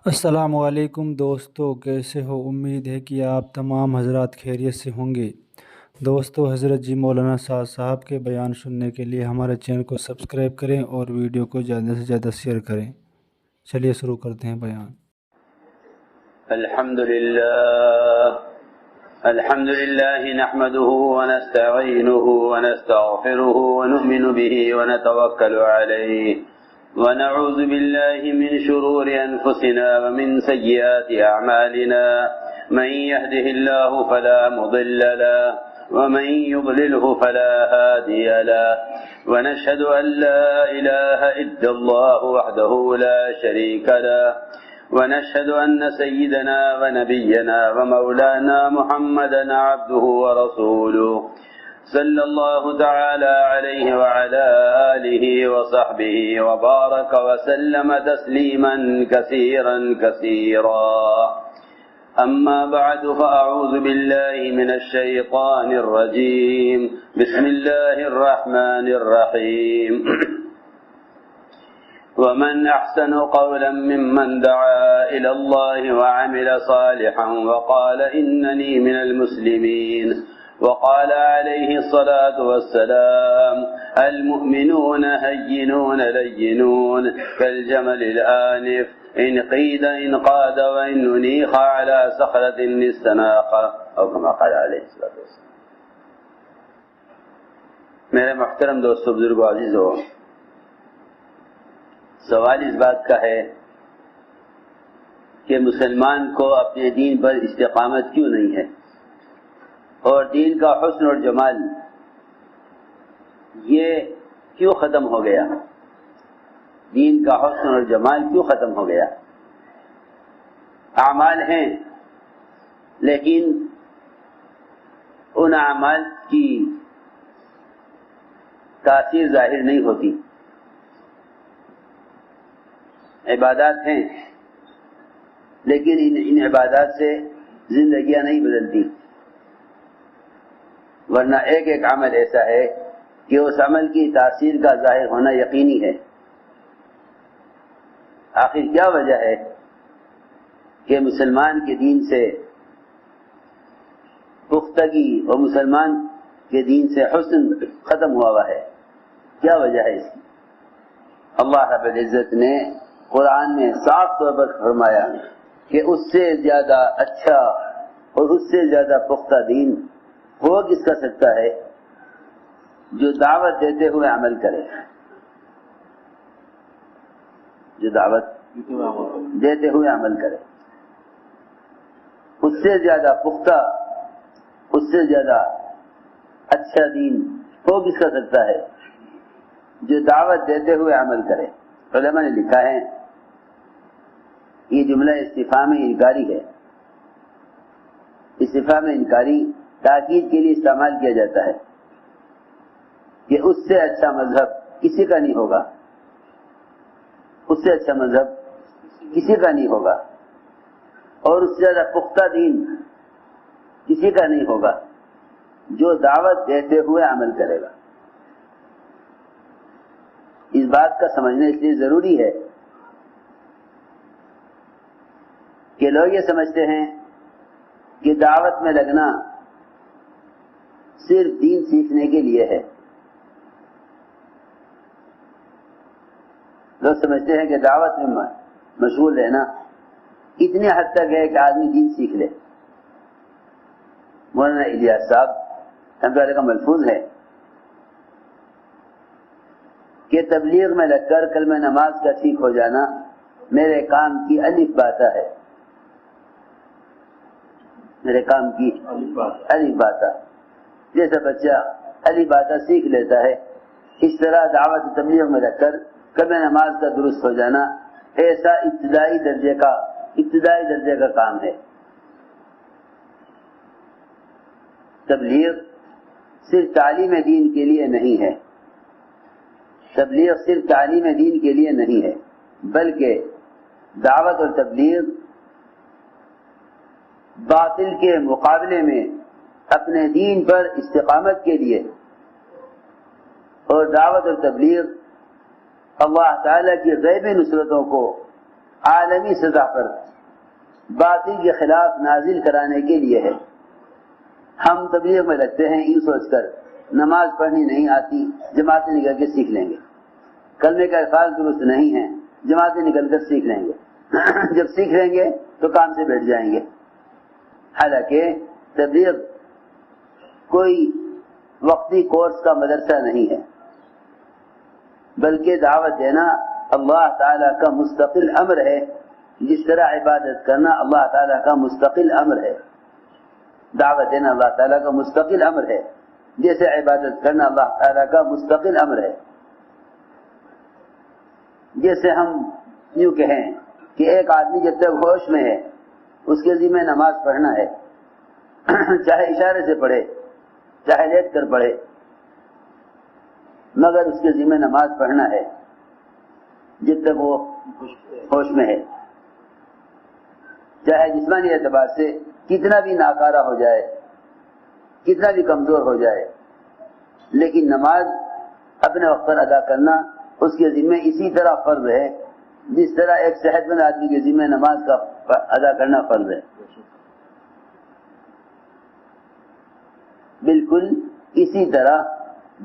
السلام علیکم دوستو، کیسے ہو؟ امید ہے کہ آپ تمام حضرات خیریت سے ہوں گے۔ دوستو، حضرت جی مولانا سعد صاحب کے بیان سننے کے لیے ہمارے چینل کو سبسکرائب کریں اور ویڈیو کو زیادہ سے زیادہ شیئر کریں۔ چلیے شروع کرتے ہیں بیان۔ الحمد لله نحمده ونستعينه ونستغفره ونؤمن به ونتوكل عليه ونعوذ بالله من شرور أنفسنا ومن سيئات أعمالنا، من يهده الله فلا مضل له ومن يضلله فلا هادي له، ونشهد أن لا إله إلا الله وحده لا شريك له، ونشهد أن سيدنا ونبينا ومولانا محمدا عبده ورسوله، صلى الله تعالى عليه وعلى آله وصحبه وبارك وسلم تسليما كثيرا كثيرا. أما بعد، فأعوذ بالله من الشيطان الرجيم. بسم الله الرحمن الرحيم. ومن أحسن قولا ممن دعا إلى الله وعمل صالحا وقال إنني من المسلمين. وقال عليه الصلاة والسلام: المؤمنون هينون لينون كالجمل الآنف، إن قيد انقاد وإن أنيخ على صخرة استناق، أو كما قال عليه الصلاة والسلام. میرے محترم دوستو، بزرگو، عزیزو، سوال اس بات کا ہے کہ مسلمان کو اپنے دین پر استقامت کیوں نہیں ہے، اور دین کا حسن اور جمال یہ کیوں ختم ہو گیا؟ دین کا حسن اور جمال کیوں ختم ہو گیا؟ اعمال ہیں، لیکن ان اعمال کی تاثیر ظاہر نہیں ہوتی۔ عبادات ہیں، لیکن ان عبادات سے زندگیاں نہیں بدلتی، ورنہ ایک ایک عمل ایسا ہے کہ اس عمل کی تاثیر کا ظاہر ہونا یقینی ہے۔ آخر کیا وجہ ہے کہ مسلمان کے دین سے پختگی اور مسلمان کے دین سے حسن ختم ہوا ہے؟ کیا وجہ ہے اس کی؟ اللہ رب العزت نے قرآن میں صاف طور پر فرمایا کہ اس سے زیادہ اچھا اور اس سے زیادہ پختہ دین ہو کس کا سکتا ہے جو دعوت دیتے ہوئے عمل کرے، جو دعوت دیتے ہوئے عمل کرے۔ اس سے زیادہ پختہ، اس سے زیادہ اچھا دین ہو کس کا سکتا ہے جو دعوت دیتے ہوئے عمل کرے۔ علماء نے لکھا ہے، یہ جملہ استفہام انکاری ہے۔ استفہام انکاری تاکید کے لیے استعمال کیا جاتا ہے کہ اس سے اچھا مذہب کسی کا نہیں ہوگا، اس سے اچھا مذہب کسی کا نہیں ہوگا، اور اس سے زیادہ پختہ دین کسی کا نہیں ہوگا جو دعوت دیتے ہوئے عمل کرے گا۔ اس بات کا سمجھنا اس لیے ضروری ہے کہ لوگ یہ سمجھتے ہیں کہ دعوت میں لگنا صرف دین سیکھنے کے لیے ہے۔ لوگ سمجھتے ہیں کہ دعوت میں مشغول رہنا اتنے حد تک ہے کہ آدمی دین سیکھ لے۔ مولانا الیاس صاحب رحمۃ اللہ کا ملفوظ ہے کہ تبلیغ میں لگ کر کلمہ نماز کا ٹھیک ہو جانا میرے کام کی الف باتا ہے، میرے کام کی الف باتا۔ جیسا بچہ الف باتا سیکھ لیتا ہے، اس طرح دعوت تبلیغ میں لگ کر کلمہ نماز کا درست ہو جانا ایسا ابتدائی درجے کا کام ہے۔ تبلیغ صرف تعلیم دین کے لیے نہیں ہے، تبلیغ صرف تعلیم دین کے لیے نہیں ہے، بلکہ دعوت اور تبلیغ باطل کے مقابلے میں اپنے دین پر استقامت کے لیے، اور دعوت اور تبلیغ اللہ تعالیٰ کی غیبی نصرتوں کو عالمی سطح پر باطل کے خلاف نازل کرانے کے لیے ہے۔ ہم تبلیغ میں لگتے ہیں یوں سوچ کر نماز پڑھنی نہیں آتی، جماعتیں نکل کے سیکھ لیں گے، کلمے کا الفاظ درست نہیں ہیں، جماعتیں نکل کر سیکھ لیں گے، جب سیکھ لیں گے تو کام سے بیٹھ جائیں گے۔ حالانکہ تبلیغ کوئی وقتی کورس کا مدرسہ نہیں ہے، بلکہ دعوت دینا اللہ تعالیٰ کا مستقل امر ہے، جس طرح عبادت کرنا اللہ تعالیٰ کا مستقل امر ہے۔ دعوت دینا اللہ تعالیٰ کا مستقل امر ہے، جیسے عبادت کرنا اللہ تعالیٰ کا مستقل امر ہے۔ جیسے ہم یوں کہیں کہ ایک آدمی جب تک ہوش میں ہے اس کے ذمہ نماز پڑھنا ہے، چاہے اشارے سے پڑھے چاہے لیٹ کر پڑھے، مگر اس کے ذمہ نماز پڑھنا ہے جب تک وہ ہوش میں ہے، چاہے جسمانی اعتبار سے کتنا بھی ناکارہ ہو جائے، کتنا بھی کمزور ہو جائے، لیکن نماز اپنے وقت پر ادا کرنا اس کے ذمہ اسی طرح فرض ہے جس طرح ایک صحت مند آدمی کے ذمہ نماز کا ادا کرنا فرض ہے۔ بالکل اسی طرح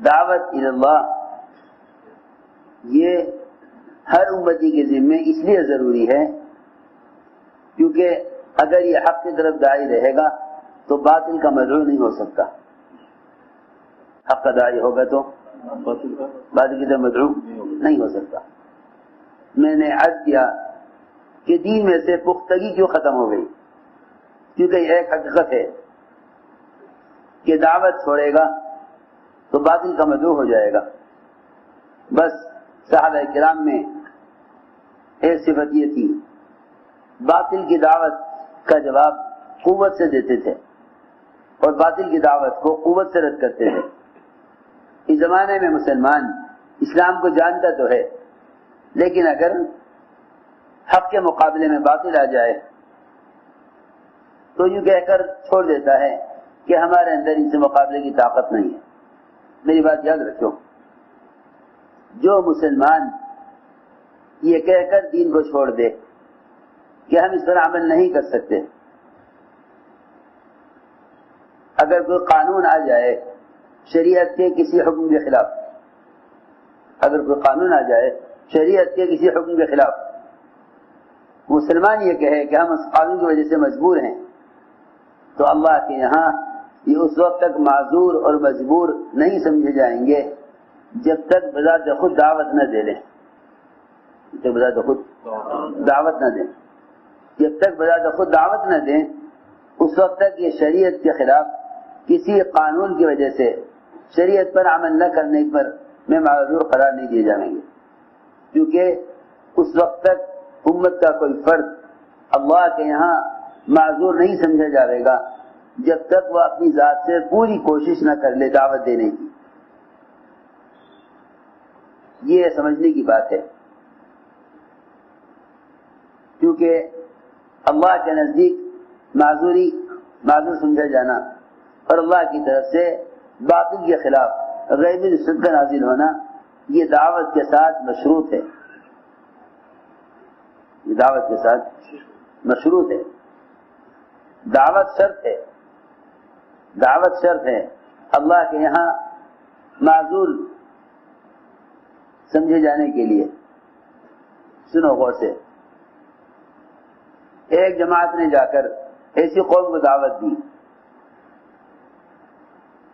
دعوت اللہ یہ ہر امتی کے ذمہ اس لیے ضروری ہے کیونکہ اگر یہ حق کی طرف داعی رہے گا تو باطل کا مدعو نہیں ہو سکتا، حق کا داعی ہوگا تو باطل کی طرف مدعو نہیں ہو سکتا۔ میں نے عرض کیا کہ دین میں سے پختگی کیوں ختم ہو گئی، کیونکہ یہ ایک حقیقت ہے کہ دعوت چھوڑے گا تو باطل کا مدعو ہو جائے گا۔ بس صحابہ کرام میں ایک صفت یہ تھی، باطل کی دعوت کا جواب قوت سے دیتے تھے اور باطل کی دعوت کو قوت سے رد کرتے تھے۔ اس زمانے میں مسلمان اسلام کو جانتا تو ہے، لیکن اگر حق کے مقابلے میں باطل آ جائے تو یوں کہہ کر چھوڑ دیتا ہے کہ ہمارے اندر ان سے مقابلے کی طاقت نہیں ہے۔ میری بات یاد رکھو، جو مسلمان یہ کہہ کر دین کو چھوڑ دے کہ ہم اس پر عمل نہیں کر سکتے، اگر کوئی قانون آ جائے شریعت کے کسی حکم کے خلاف، اگر کوئی قانون آ جائے شریعت کے کسی حکم کے خلاف، مسلمان یہ کہے کہ ہم اس قانون کی وجہ سے مجبور ہیں، تو اللہ کے یہاں یہ اس وقت تک معذور اور مجبور نہیں سمجھے جائیں گے جب تک بذات خود دعوت نہ دے لیں، جب تک بذات خود دعوت نہ دیں، جب تک بذات خود دعوت نہ دیں اس وقت تک یہ شریعت کے خلاف کسی قانون کی وجہ سے شریعت پر عمل نہ کرنے پر میں معذور قرار نہیں دیے جائیں گے، کیونکہ اس وقت تک امت کا کوئی فرد اللہ کے یہاں معذور نہیں سمجھا جائے گا جب تک وہ اپنی ذات سے پوری کوشش نہ کر لے دعوت دینے کی۔ یہ سمجھنے کی بات ہے، کیونکہ اللہ کے نزدیک معذور سمجھا جانا اور اللہ کی طرف سے باطل کے خلاف غیبی نصرت کا نازل ہونا یہ دعوت کے ساتھ مشروط ہے، یہ دعوت کے ساتھ مشروط ہے۔ دعوت شرط ہے، دعوت شرط ہے اللہ کے یہاں معذور سمجھے جانے کے لیے۔ سنو غور سے، ایک جماعت نے جا کر ایسی قوم کو دعوت دی،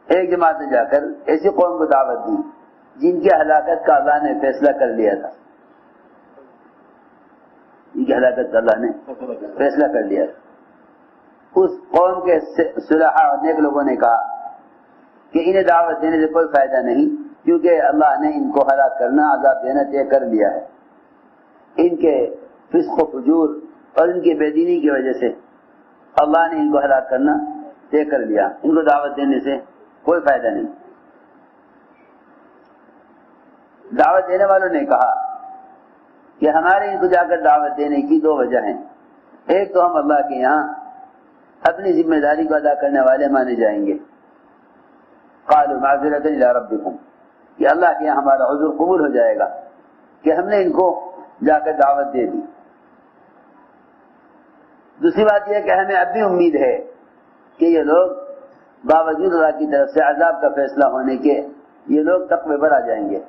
ایک جماعت نے جا کر ایسی قوم کو دعوت دی جن کی ہلاکت کا اللہ نے فیصلہ کر لیا تھا، جن کی ہلاکت کا اللہ نے فیصلہ کر لیا تھا۔ اس قوم کے صلحاء اور نیک لوگوں نے کہا کہ انہیں دعوت دینے سے کوئی فائدہ نہیں، کیونکہ اللہ نے ان کو ہلاک کرنا، عذاب دینا طے کر لیا ہے۔ ان کے فسق و فجور اور ان کی بے دینی کی وجہ سے اللہ نے ان کو ہلاک کرنا طے کر لیا، ان کو دعوت دینے سے کوئی فائدہ نہیں۔ دعوت دینے والوں نے کہا کہ ہمارے ان کو جا کر دعوت دینے کی دو وجہ ہیں، ایک تو ہم اللہ کے یہاں اپنی ذمہ داری کو ادا کرنے والے مانے جائیں گے، قالوا معذرۃ الی ربکم، کہ اللہ کے یہاں ہمارا عذر قبول ہو جائے گا کہ ہم نے ان کو جا کر دعوت دے دی۔ دوسری بات یہ ہے کہ ہمیں اب بھی امید ہے کہ یہ لوگ باوجود اللہ کی طرف سے عذاب کا فیصلہ ہونے کے یہ لوگ تقوی پر آ جائیں گے،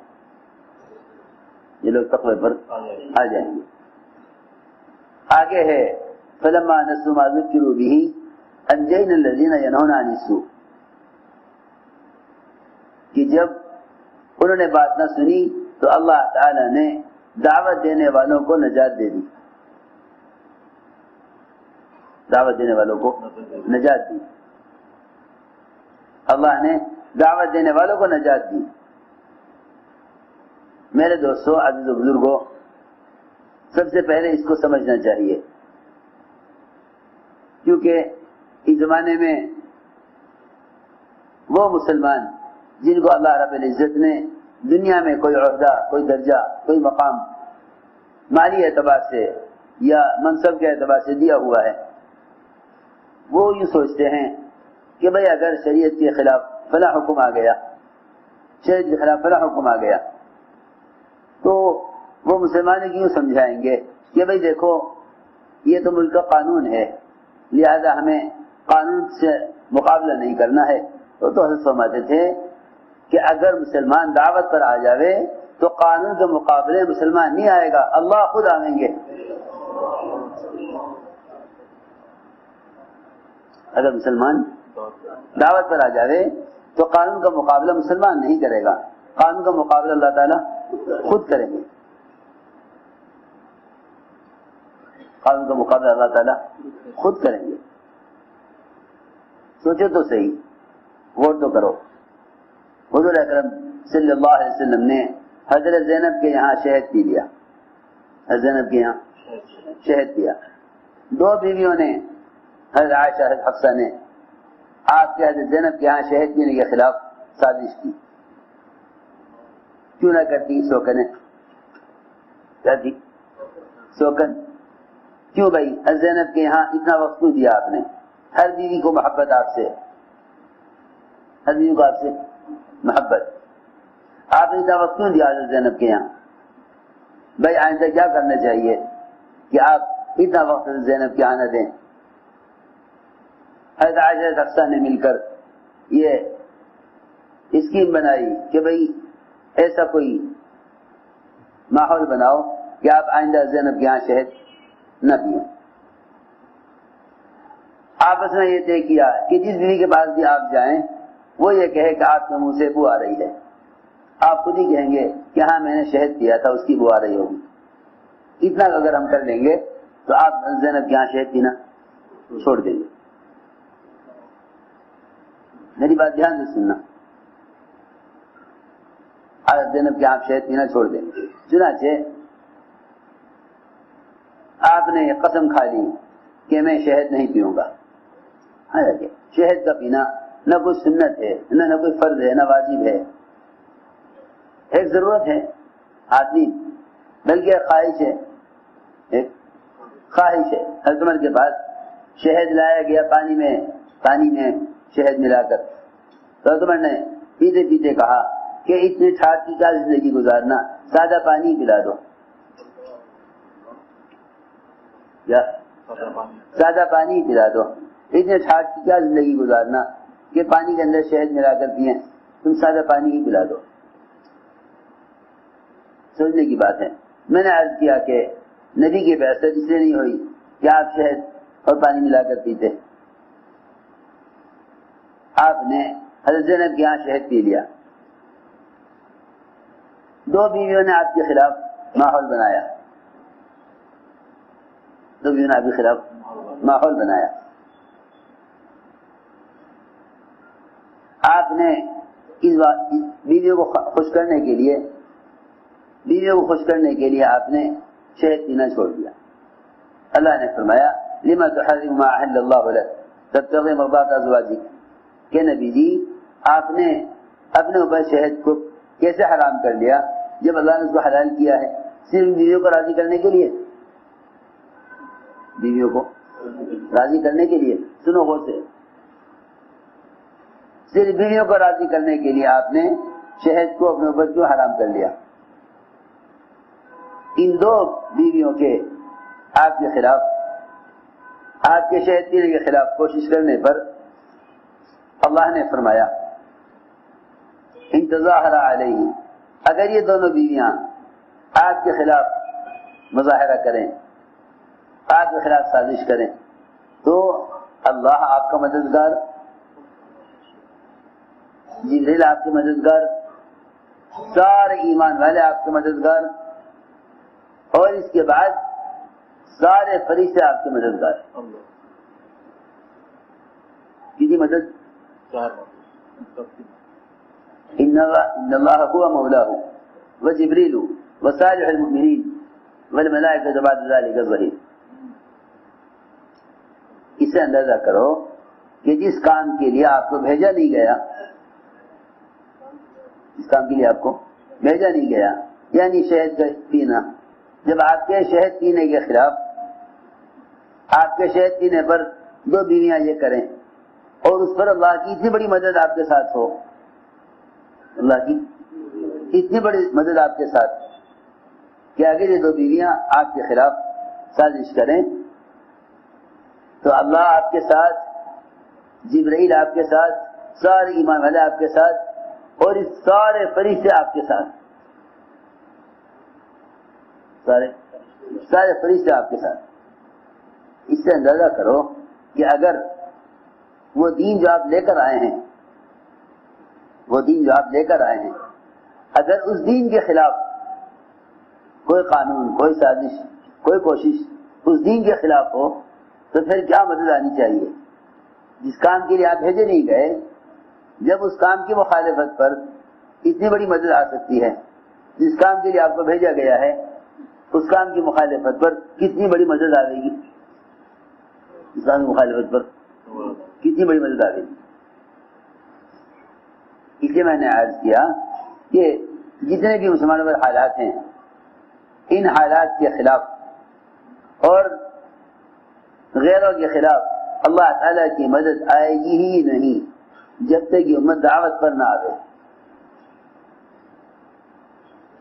یہ لوگ تقوی پر آ جائیں گے۔ آگے ہے فلما نسوا ما ذکروا به انجینا الذین ینہون عن السوء، کہ جب انہوں نے بات نہ سنی تو اللہ تعالی نے دعوت دینے والوں کو نجات دے دی، دعوت دینے والوں کو نجات دی، اللہ نے دعوت دینے والوں کو نجات دی۔ میرے دوستو، عزیز و بزرگوں، سب سے پہلے اس کو سمجھنا چاہیے، کیونکہ اس زمانے میں وہ مسلمان جن کو اللہ رب العزت نے دنیا میں کوئی عہدہ، کوئی درجہ، کوئی مقام مالی اعتبار سے یا منصب کے اعتبار سے دیا ہوا ہے، وہ یہ سوچتے ہیں کہ بھئی اگر شریعت کے خلاف فلاں حکم آ گیا، شریعت کے خلاف فلاں حکم آ گیا، تو وہ مسلمانوں کی یوں سمجھائیں گے کہ بھئی دیکھو یہ تو ملک کا قانون ہے، لہذا ہمیں قانون سے مقابلہ نہیں کرنا ہے۔ وہ تو حضرت فرماتے تھے کہ اگر مسلمان دعوت پر آ جاوے تو قانون کے مقابلے مسلمان نہیں آئے گا، اللہ خود آئیں گے۔ اگر مسلمان دعوت پر آ جاوے تو قانون کا مقابلہ مسلمان نہیں کرے گا، قانون کا مقابلہ اللہ تعالیٰ خود کریں گے، قانون کا مقابلہ اللہ تعالیٰ خود کریں گے۔ سوچو تو صحیح، غور تو کرو۔ حضور اکرم صلی اللہ علیہ وسلم نے حضرت زینب کے یہاں شہد پی لیا، حضرت زینب کے یہاں شہد پیا۔ دو بیویوں نے، حضرت عائشہ، حضرت حفصہ نے آپ کے حضرت زینب کے یہاں شہد پینے کے خلاف سازش کی۔ کیوں نہ کرتی سوکن؟ کیا تھی سوکن؟ کیوں بھائی حضرت زینب کے یہاں اتنا وقت کیوں دیا آپ نے؟ ہر بیوی کو محبت آپ سے، ہر بیوی کو آپ سے محبت، آپ نے اتنا وقت کیوں دیا حضرت زینب کے یہاں؟ بھائی آئندہ کیا کرنا چاہیے کہ آپ اتنا وقت حضرت زینب کے یہاں نہ دیں۔ حضرت عائشہ حفصہ نے مل کر یہ اسکیم بنائی کہ بھئی ایسا کوئی ماحول بناؤ کہ آپ آئندہ زینب کے یہاں شہد نہ پئیں۔ آپس میں یہ طے کیا کہ جس بیوی کے پاس بھی آپ جائیں وہ یہ کہے کہ آپ کے منہ سے بو آ رہی ہے، آپ خود ہی کہیں گے کہ ہاں میں نے شہد پیا تھا، اس کی بو آ رہی ہوگی۔ اتنا اگر ہم کر لیں گے تو آپ زینب کے یہاں شہد پینا چھوڑ دیں گے۔ میری بات دھیان سے سننا، آپ زینب کے یہاں شہد پینا چھوڑ دیں گے۔ چنانچہ آپ نے یہ قسم کھا لی کہ میں شہد نہیں پیوں گا۔ حالانکہ شہد کا پینا نہ کوئی سنت ہے، نہ کوئی فرض ہے، نہ واجب ہے، ایک ضرورت ہے آدمی، بلکہ ایک خواہش ہے، ایک خواہش ہے۔ حضرت عمر کے پاس شہد لایا گیا پانی میں شہد ملا کر، تو حضرت عمر نے پیتے پیتے کہا کہ اتنے ٹھاٹ کی کیا زندگی گزارنا، سادہ پانی پلا دو، یا سادہ پانی پلا دو، اتنے ٹھاٹ کی کیا زندگی گزارنا کہ پانی کے اندر شہد ملا کر پیئیں، تم سادہ پانی ہی پلا دو۔ سوچنے کی بات ہے۔ میں نے عرض کیا کہ نبی کی بعثت اس لیے نہیں ہوئی کہ آپ شہد اور پانی ملا کر پیتے، آپ نے حضرت زینب کے یہاں شہد پی لیا، دو بیویوں نے آپ کے خلاف ماحول بنایا، دو بیویوں نے آپ کے خلاف ماحول بنایا۔ آپ نے اس بیویوں کو خوش کرنے کے لیے آپ نے شہد پینا چھوڑ دیا۔ اللہ نے فرمایا لما تحرم ما احل اللہ لک تبتغی مرضات ازواجک، کہ نبی جی آپ نے اپنے اوپر شہد کو کیسے حرام کر لیا جب اللہ نے اس کو حلال کیا ہے؟ صرف بیویوں کو راضی کرنے کے لیے، بیویوں کو راضی کرنے کے لیے، سنو غور سے، صرف بیویوں کو راضی کرنے کے لیے آپ نے شہد کو اپنے اوپر کیوں حرام کر لیا؟ ان دو بیویوں کے آپ کے خلاف آپ کے شہد پینے کے خلاف کوشش کرنے پر اللہ نے فرمایا ان تظاہر علیہ، اگر یہ دونوں بیویاں آپ کے خلاف مظاہرہ کریں، آپ کے خلاف سازش کریں، تو اللہ آپ کا مددگار، جبریل آپ کے مددگار، سارے ایمان والے آپ کے مددگار، اور اس کے بعد سارے فرشتے آپ کے مددگار۔ کسی مدد ان اللہ هو مولاه وجبریل وصالح المؤمنین والملائکۃ بعد ذلک ظہیر۔ اسے اندازہ کرو کہ جس کام کے لیے آپ کو بھیجا نہیں گیا، جس کام کے لیے آپ کو بھیجا نہیں گیا، یعنی شہد کا پینا، جب آپ کے شہد پینے کے خلاف، آپ کے شہد پینے پر دو بیویاں یہ کریں، اور اس پر اللہ کی اتنی بڑی مدد آپ کے ساتھ ہو، اللہ کی اتنی بڑی مدد آپ کے ساتھ کہ اگر یہ دو بیویاں آپ کے خلاف سازش کریں تو اللہ آپ کے ساتھ، جبرائیل آپ کے ساتھ، سارے ایمان والے آپ کے ساتھ، اور اس سارے فرشتے آپ کے ساتھ، سارے فرشتے آپ کے ساتھ۔ اس سے اندازہ کرو کہ اگر وہ دین جو آپ لے کر آئے ہیں، وہ دین جو آپ لے کر آئے ہیں، اگر اس دین کے خلاف کوئی قانون، کوئی سازش، کوئی کوشش اس دین کے خلاف ہو تو پھر کیا مدد آنی چاہیے؟ جس کام کے لیے آپ بھیجے نہیں گئے، جب اس کام کی مخالفت پر اتنی بڑی مدد آ سکتی ہے، جس کام کے لیے آپ کو بھیجا گیا ہے اس کام کی مخالفت پر کتنی بڑی مدد آ گئی، اس کام کی مخالفت پر کتنی بڑی مدد آ گئی۔ اس لیے میں نے عرض کیا کہ جتنے بھی مسلمانوں پر حالات ہیں، ان حالات کے خلاف اور غیروں کے خلاف اللہ تعالیٰ کی مدد آئے گی ہی نہیں جب تک یہ امت دعوت پر نہ آئے۔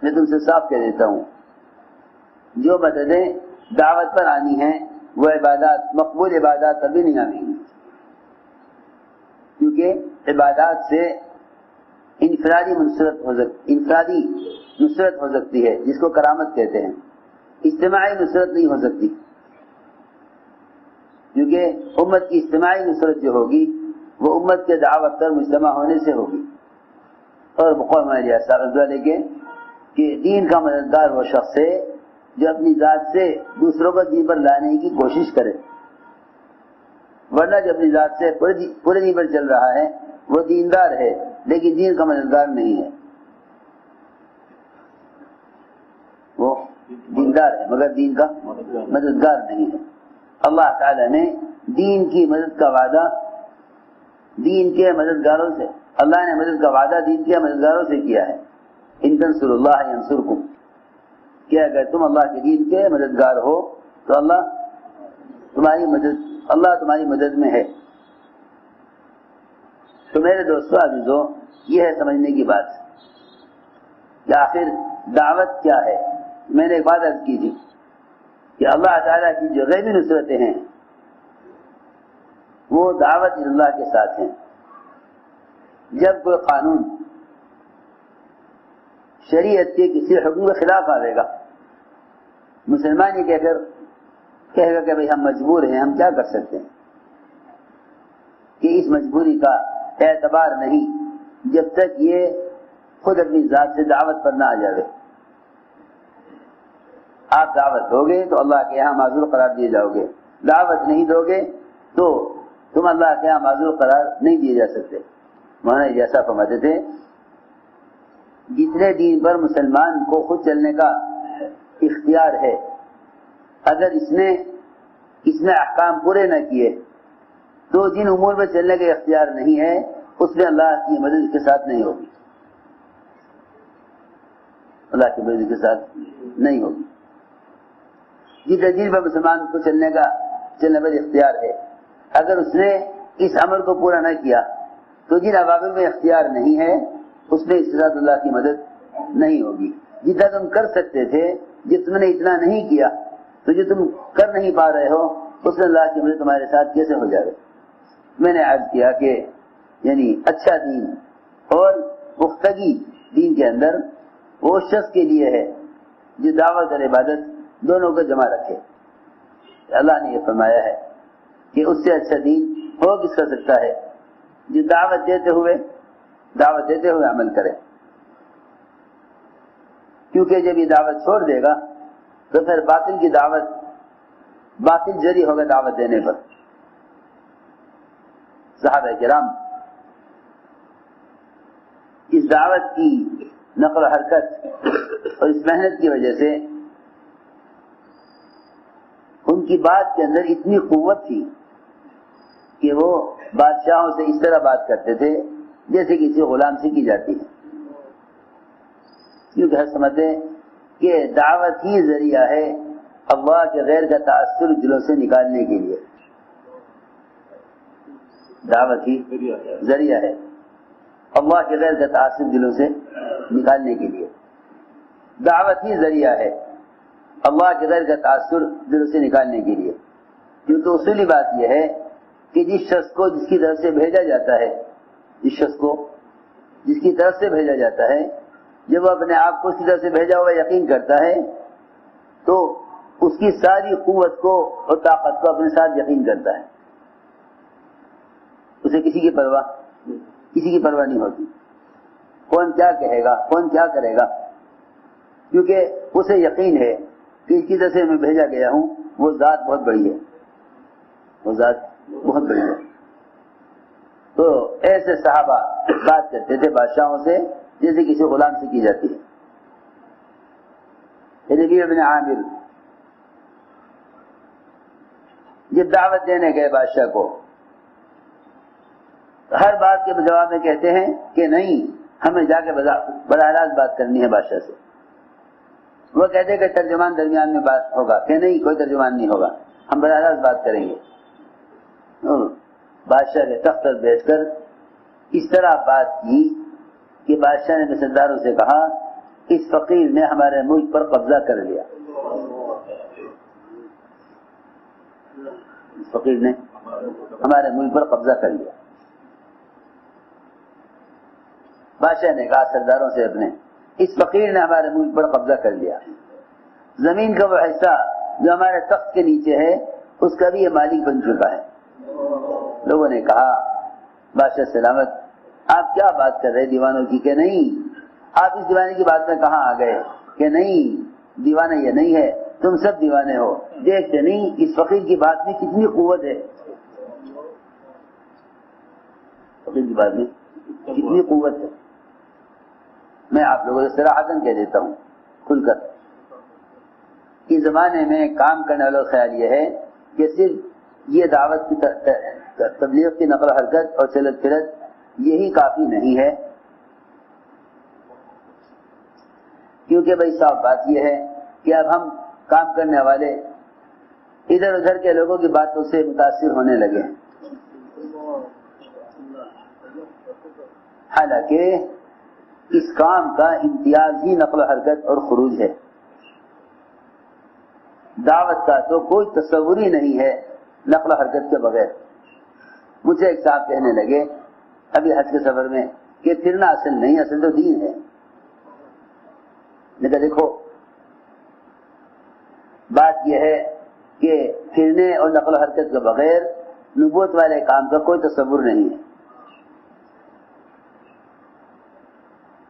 میں تم سے صاف کہہ دیتا ہوں، جو مددیں دعوت پر آنی ہیں وہ عبادات، مقبول عبادات کبھی نہیں آئیں گی، کیونکہ عبادات سے انفرادی نصرت ہو سکتی ہے، جس کو کرامت کہتے ہیں، اجتماعی نصرت نہیں ہو سکتی، کیونکہ امت کی اجتماعی نصرت جو ہوگی وہ امت کے دعوت پر مجتمع ہونے سے ہوگی۔ اور قوم رضوان کے کہ دین کا مددگار وہ شخص ہے جو اپنی ذات سے دوسروں کو دین پر لانے کی کوشش کرے، ورنہ جو اپنی ذات سے پورے دین پر چل رہا ہے وہ دیندار ہے لیکن دین کا مددگار نہیں ہے، وہ دیندار ہے مگر دین کا مددگار نہیں ہے۔ اللہ تعالی نے دین کی مدد کا وعدہ دین کے مددگاروں سے، اللہ نے مدد کا وعدہ دین کے مددگاروں سے کیا ہے، ان تنصروا اللہ ینصرکم، کہ اگر تم اللہ کے دین کے مددگار ہو تو اللہ تمہاری مدد میں ہے۔ تو میرے دوستو عزیزو، یہ ہے سمجھنے کی بات کہ آخر دعوت کیا ہے۔ میں نے ایک بات عرض کی تھی کہ اللہ تعالیٰ کی جو غیبی نصرتیں ہیں وہ دعوت اللہ کے ساتھ ہیں۔ جب کوئی قانون شریعت کے کسی حکم کے خلاف آئے گا، مسلمان یہ کہے گا کہ بھئی ہم مجبور ہیں، ہم کیا کر سکتے ہیں، کہ اس مجبوری کا اعتبار نہیں جب تک یہ خود اپنی ذات سے دعوت پر نہ آ جائے۔ آپ دعوت دو گے تو اللہ کے یہاں معذور قرار دیے جاؤ گے، دعوت نہیں دو گے تو تم اللہ کے یہاں معذور قرار نہیں دیے جا سکتے۔ مولانا جیسا فرماتے تھے، جتنے دین پر مسلمان کو خود چلنے کا اختیار ہے، اگر اس نے احکام پورے نہ کیے تو جن امور میں چلنے کا اختیار نہیں ہے اس میں اللہ کی مدد کے ساتھ نہیں ہوگی، اللہ کی مدد کے ساتھ نہیں ہوگی۔ جس دین پر مسلمان کو چلنے پر اختیار ہے، اگر اس نے اس امر کو پورا نہ کیا تو جن عوامل میں اختیار نہیں ہے اس میں اس کے ساتھ اللہ کی مدد نہیں ہوگی۔ جتنا تم کر سکتے تھے، جب تم نے اتنا نہیں کیا تو جو تم کر نہیں پا رہے ہو اس نے اللہ کی مدد تمہارے ساتھ کیسے ہو جائے؟ میں نے عرض کیا کہ یعنی اچھا دین اور پختگی دین کے اندر وہ شخص کے لیے ہے جو دعوت اور عبادت دونوں کو جمع رکھے. اللہ نے یہ فرمایا ہے کہ اس سے اچھا دین ہو کس کر سکتا ہے جو دعوت دیتے ہوئے عمل کرے. کیونکہ جب یہ دعوت چھوڑ دے گا تو پھر باطل جری ہوگا دعوت دینے پر. صحابہ کرام اس دعوت کی نقل و حرکت اور اس محنت کی وجہ سے ان کی بات کے اندر اتنی قوت تھی کہ وہ بادشاہوں سے اس طرح بات کرتے تھے جیسے کسی غلام سے کی جاتی ہے. کیونکہ ہر سمجھتے کہ دعوت ہی ذریعہ ہے اللہ کے غیر کا تاثر دلوں سے نکالنے کے لیے. دعوت ہی ذریعہ ہے اللہ کے غیر کا تاثر دلوں سے نکالنے کے لیے. دعوت ہی ذریعہ ہے اللہ کے غیر کا تاثر دلوں سے نکالنے کے لیے. کیونکہ اصولی بات یہ ہے کہ جس شخص کو جس کی طرف سے بھیجا جاتا ہے جب وہ اپنے آپ کو اس کی طرف سے بھیجا ہوا یقین کرتا ہے تو اس کی ساری قوت کو اور طاقت کو اپنے ساتھ یقین کرتا ہے. اسے کسی کی پرواہ نہیں ہوتی کون کیا کہے گا کون کیا کرے گا، کیونکہ اسے یقین ہے کہ اس کی طرف سے میں بھیجا گیا ہوں وہ ذات بہت بڑی ہے. تو ایسے صحابہ بات کرتے تھے بادشاہوں سے جیسے کسی غلام سے کی جاتی ہے. ربیع بن عامر جب دعوت دینے گئے بادشاہ کو ہر بات کے جواب میں کہتے ہیں کہ نہیں ہمیں جا کے براہ راست بات کرنی ہے بادشاہ سے. وہ کہتے کہ ترجمان درمیان میں بات ہوگا، کہ نہیں کوئی ترجمان نہیں ہوگا، ہم براہ راست بات کریں گے. بادشاہ کے تخت پر بیٹھ کر اس طرح بات کی کہ بادشاہ نے سرداروں سے کہا اس فقیر نے ہمارے ملک پر قبضہ کر لیا. اس فقیر نے ہمارے ملک پر قبضہ کر لیا. بادشاہ نے کہا سرداروں سے اپنے اس فقیر نے ہمارے ملک پر قبضہ کر لیا. زمین کا وہ حصہ جو ہمارے تخت کے نیچے ہے اس کا بھی یہ مالک بن چکا ہے. لوگوں نے کہا بادشاہ سلامت آپ کیا بات کر رہے دیوانوں کی، کہ نہیں آپ اس دیوانے کی بات میں کہاں آ گئے، کہ نہیں دیوانہ یہ نہیں ہے تم سب دیوانے ہو، دیکھتے نہیں اس فقیر کی بات میں کتنی قوت ہے. فقیر کی بات میں کتنی قوت ہے. میں آپ لوگوں سے صراحتاً کہہ دیتا ہوں کھل کر، اس زمانے میں کام کرنے والوں کا خیال یہ ہے کہ صرف یہ دعوت کی تبلیغ کی نقل و حرکت اور چلت پھرت یہی کافی نہیں ہے. کیونکہ بھائی صاحب بات یہ ہے کہ اب ہم کام کرنے والے ادھر ادھر کے لوگوں کی باتوں سے متاثر ہونے لگے ہیں. حالانکہ اس کام کا امتیاز ہی نقل و حرکت اور خروج ہے. دعوت کا تو کوئی تصور ہی نہیں ہے نقل و حرکت کے بغیر. مجھے ایک صاحب کہنے لگے ابھی حج کے سفر میں کہ پھرنا اصل نہیں، اصل تو دین ہے. لیکن دیکھو بات یہ ہے کہ پھرنے اور نقل و حرکت کے بغیر نبوت والے کام کا کوئی تصور نہیں ہے.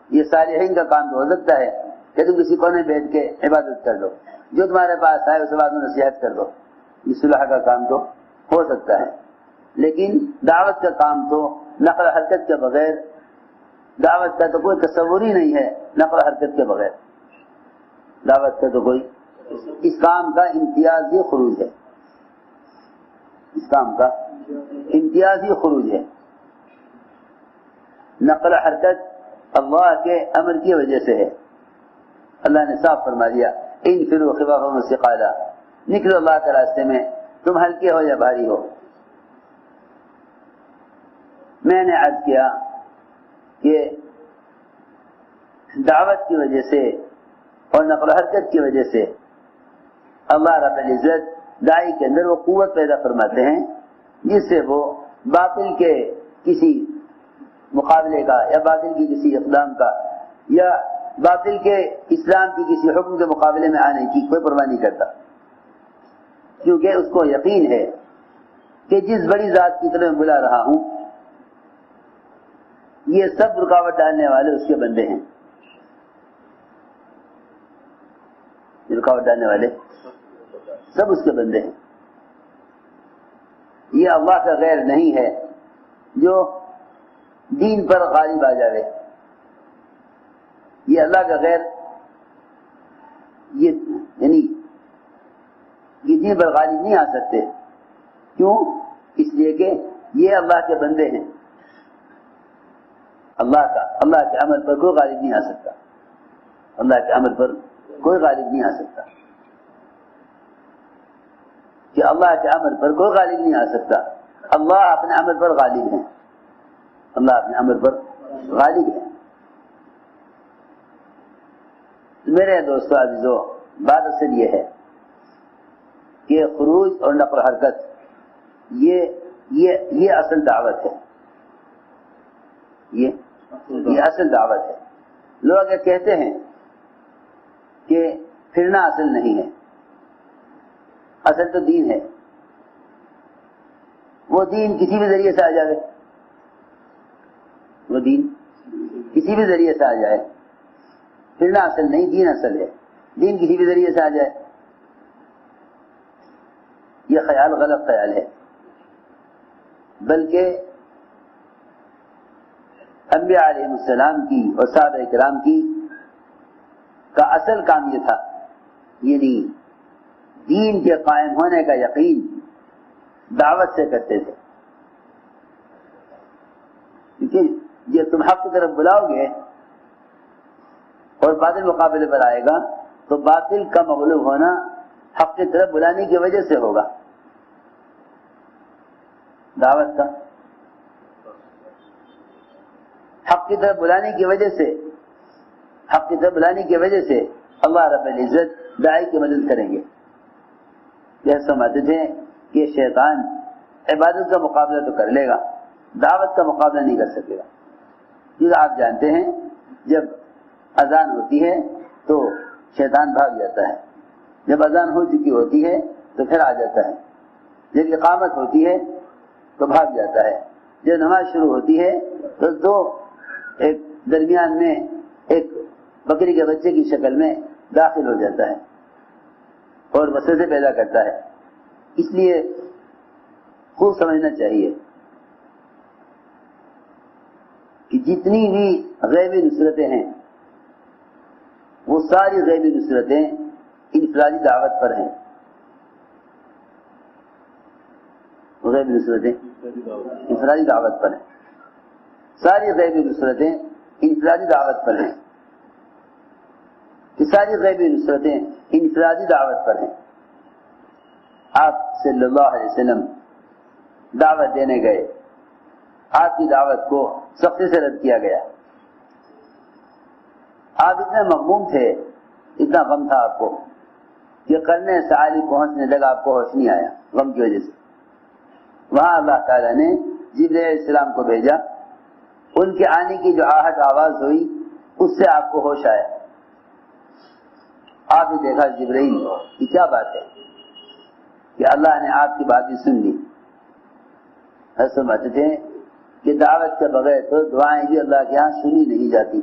یہ صالحین کا کام تو ہو سکتا ہے کہ تم کسی کونے بیٹھ کے عبادت کر لو، جو تمہارے پاس آئے اس کے بعد نصیحت کر دو، یہ صلح کا کام تو ہو سکتا ہے. لیکن دعوت کا کام تو نقل و حرکت کے بغیر، دعوت کا تو کوئی تصور ہی نہیں ہے نقل و حرکت کے بغیر. دعوت کا تو کوئی، اس کام کا امتیازی خروج ہے، اس کام کا امتیازی خروج ہے. نقل و حرکت اللہ کے امر کی وجہ سے ہے. اللہ نے صاف فرما دیا انفروا خفافا وثقالا، نکلو اللہ کے راستے میں تم ہلکے ہو یا بھاری ہو. میں نے عرض کیا کہ دعوت کی وجہ سے اور نقل و حرکت کی وجہ سے اللہ رب العزت داعی کے اندر وہ قوت پیدا فرماتے ہیں جس سے وہ باطل کے کسی مقابلے کا یا باطل کی کسی اقدام کا یا باطل کے اسلام کی کسی حکم کے مقابلے میں آنے کی کوئی پرواہ نہیں کرتا، کیونکہ اس کو یقین ہے کہ جس بڑی ذات کی طرف میں بلا رہا ہوں یہ سب رکاوٹ ڈالنے والے اس کے بندے ہیں، رکاوٹ ڈالنے والے سب اس کے بندے ہیں۔ یہ اللہ کا غیر نہیں ہے جو دین پر غالب آ جاوے، یہ اللہ کا غیر یعنی یہ دین پر غالب نہیں آ سکتے، کیوں؟ اس لیے کہ یہ اللہ کے بندے ہیں، اللہ کے عمل پر کوئی غالب نہیں آ سکتا، اللہ کے عمل پر کوئی غالب نہیں آ سکتا، کہ اللہ کے عمل پر کوئی غالب نہیں آ سکتا، اللہ اپنے عمل پر غالب ہے، اللہ اپنے عمل پر غالب ہے۔ میرے دوستو عزیزو، بات اصل یہ ہے کہ خروج اور نقل و حرکت یہ اصل دعوت ہے، یہ اصل دعوت ہے۔ لوگ اگر کہتے ہیں کہ پھرنا اصل نہیں ہے، اصل تو دین ہے، وہ دین کسی بھی ذریعے سے آ جائے، وہ دین کسی بھی ذریعے سے آ جائے، پھرنا اصل نہیں، دین اصل ہے، دین کسی بھی ذریعے سے آ جائے، یہ خیال غلط خیال ہے، بلکہ انبیاء علیہ السلام کی اور صحابہ کرام کی کا اصل کام یہ تھا، یعنی دین کے قائم ہونے کا یقین دعوت سے کرتے تھے، کیونکہ جب تم حق کی طرف بلاؤ گے اور باطل مقابلے پر آئے گا تو باطل کا مغلوب ہونا حق کی طرف بلانے کی وجہ سے ہوگا، دعوت کا حق کی طرف بلانے کی وجہ سے، حق کی طرف بلانے کی وجہ سے اللہ رب العزت داعی کی مدد کریں گے۔ یہ سمجھتے تھے کہ شیطان عبادت کا مقابلہ تو کر لے گا، دعوت کا مقابلہ نہیں کر سکے گا، کیونکہ آپ جانتے ہیں جب اذان ہوتی ہے تو شیطان بھاگ جاتا ہے، جب اذان ہو چکی ہوتی ہے تو پھر آ جاتا ہے، جب اقامت ہوتی ہے تو بھاگ جاتا ہے، جب نماز شروع ہوتی ہے تو ایک درمیان میں ایک بکری کے بچے کی شکل میں داخل ہو جاتا ہے اور وسوسے پیدا کرتا ہے۔ اس لیے خوب سمجھنا چاہیے کہ جتنی بھی غیبی نصرتیں ہیں وہ ساری غیبی نصرتیں انفرادی دعوت پر ہیں، غیبی نصرتیں انفرادی دعوت پر ہیں، ساری غیبی نصرتیں انفرادی دعوت پر ہیں، کہ ساری غیبی نصرتیں انفرادی دعوت پر ہیں۔ آپ صلی اللہ علیہ وسلم دعوت دینے گئے، آپ کی دعوت کو سختی سے رد کیا گیا، آپ اتنے مغموم تھے، اتنا غم تھا آپ کو کہ قرن سعالی پہنچنے تک آپ کو ہوش نہیں آیا غم کی وجہ سے۔ وہاں اللہ تعالیٰ نے جبرائیل علیہ السلام کو بھیجا، ان کے آنے کی جو آہٹ آواز ہوئی اس سے آپ کو ہوش آیا، آپ نے دیکھا جبرائیل یہ کیا بات ہے کہ اللہ نے آپ کی بات بھی سن لی۔ سمجھتے تھے کہ دعوت کے بغیر تو دعائیں بھی اللہ کے ہاں سنی نہیں جاتی،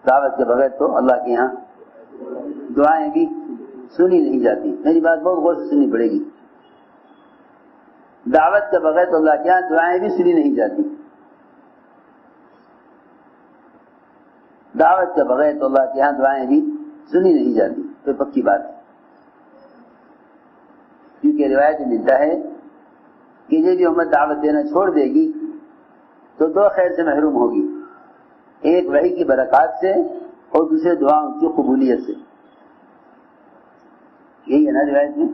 دعوت کے بغیر تو اللہ کے یہاں دعائیں بھی سنی نہیں جاتی۔ میری بات بہت غور سے سننی پڑے گی، دعوت کے بغیر تو اللہ کے یہاں دعائیں بھی سنی نہیں جاتی، دعوت کے بغیر تو اللہ کے یہاں دعائیں بھی سنی نہیں جاتی، تو پکی بات ہے، کیونکہ روایت میں ملتا ہے کہ یہ بھی امت دعوت دینا چھوڑ دے گی تو دو خیر سے محروم ہوگی، ایک وحی کی برکات سے اور دوسرے دعاؤں کی قبولیت سے۔ یہی ہے نا روایت میں،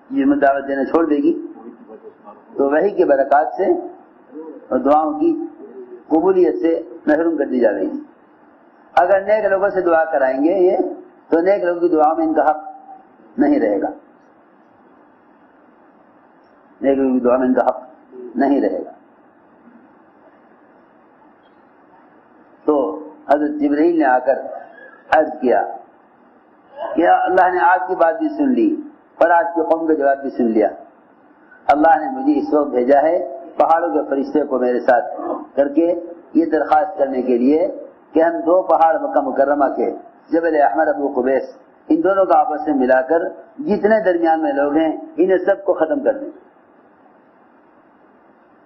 یہ امت دعوت دینا چھوڑ دے گی تو وحی کی برکات سے اور دعاؤں کی قبولیت سے محروم کر دی جائے گی۔ اگر نیک لوگوں سے دعا کرائیں گے یہ تو نیک لوگوں کی دعا میں ان کا حق نہیں رہے گا، نیک لوگوں کی دعا میں ان کا حق نہیں رہے گا۔ تو حضرت جبرائیل نے آ کر عرض کیا کہ اللہ نے آپ کی بات بھی سن لی اور آپ کی قوم کا جواب بھی سن لیا، اللہ نے مجھے اس وقت بھیجا ہے پہاڑوں کے فرشتے کو میرے ساتھ کر کے یہ درخواست کرنے کے لیے کہ ہم 2 پہاڑ مکہ مکرمہ کے جبل احمر ابو قبیس ان دونوں کو آپس میں ملا کر جتنے درمیان میں لوگ ہیں انہیں سب کو ختم کر دیں،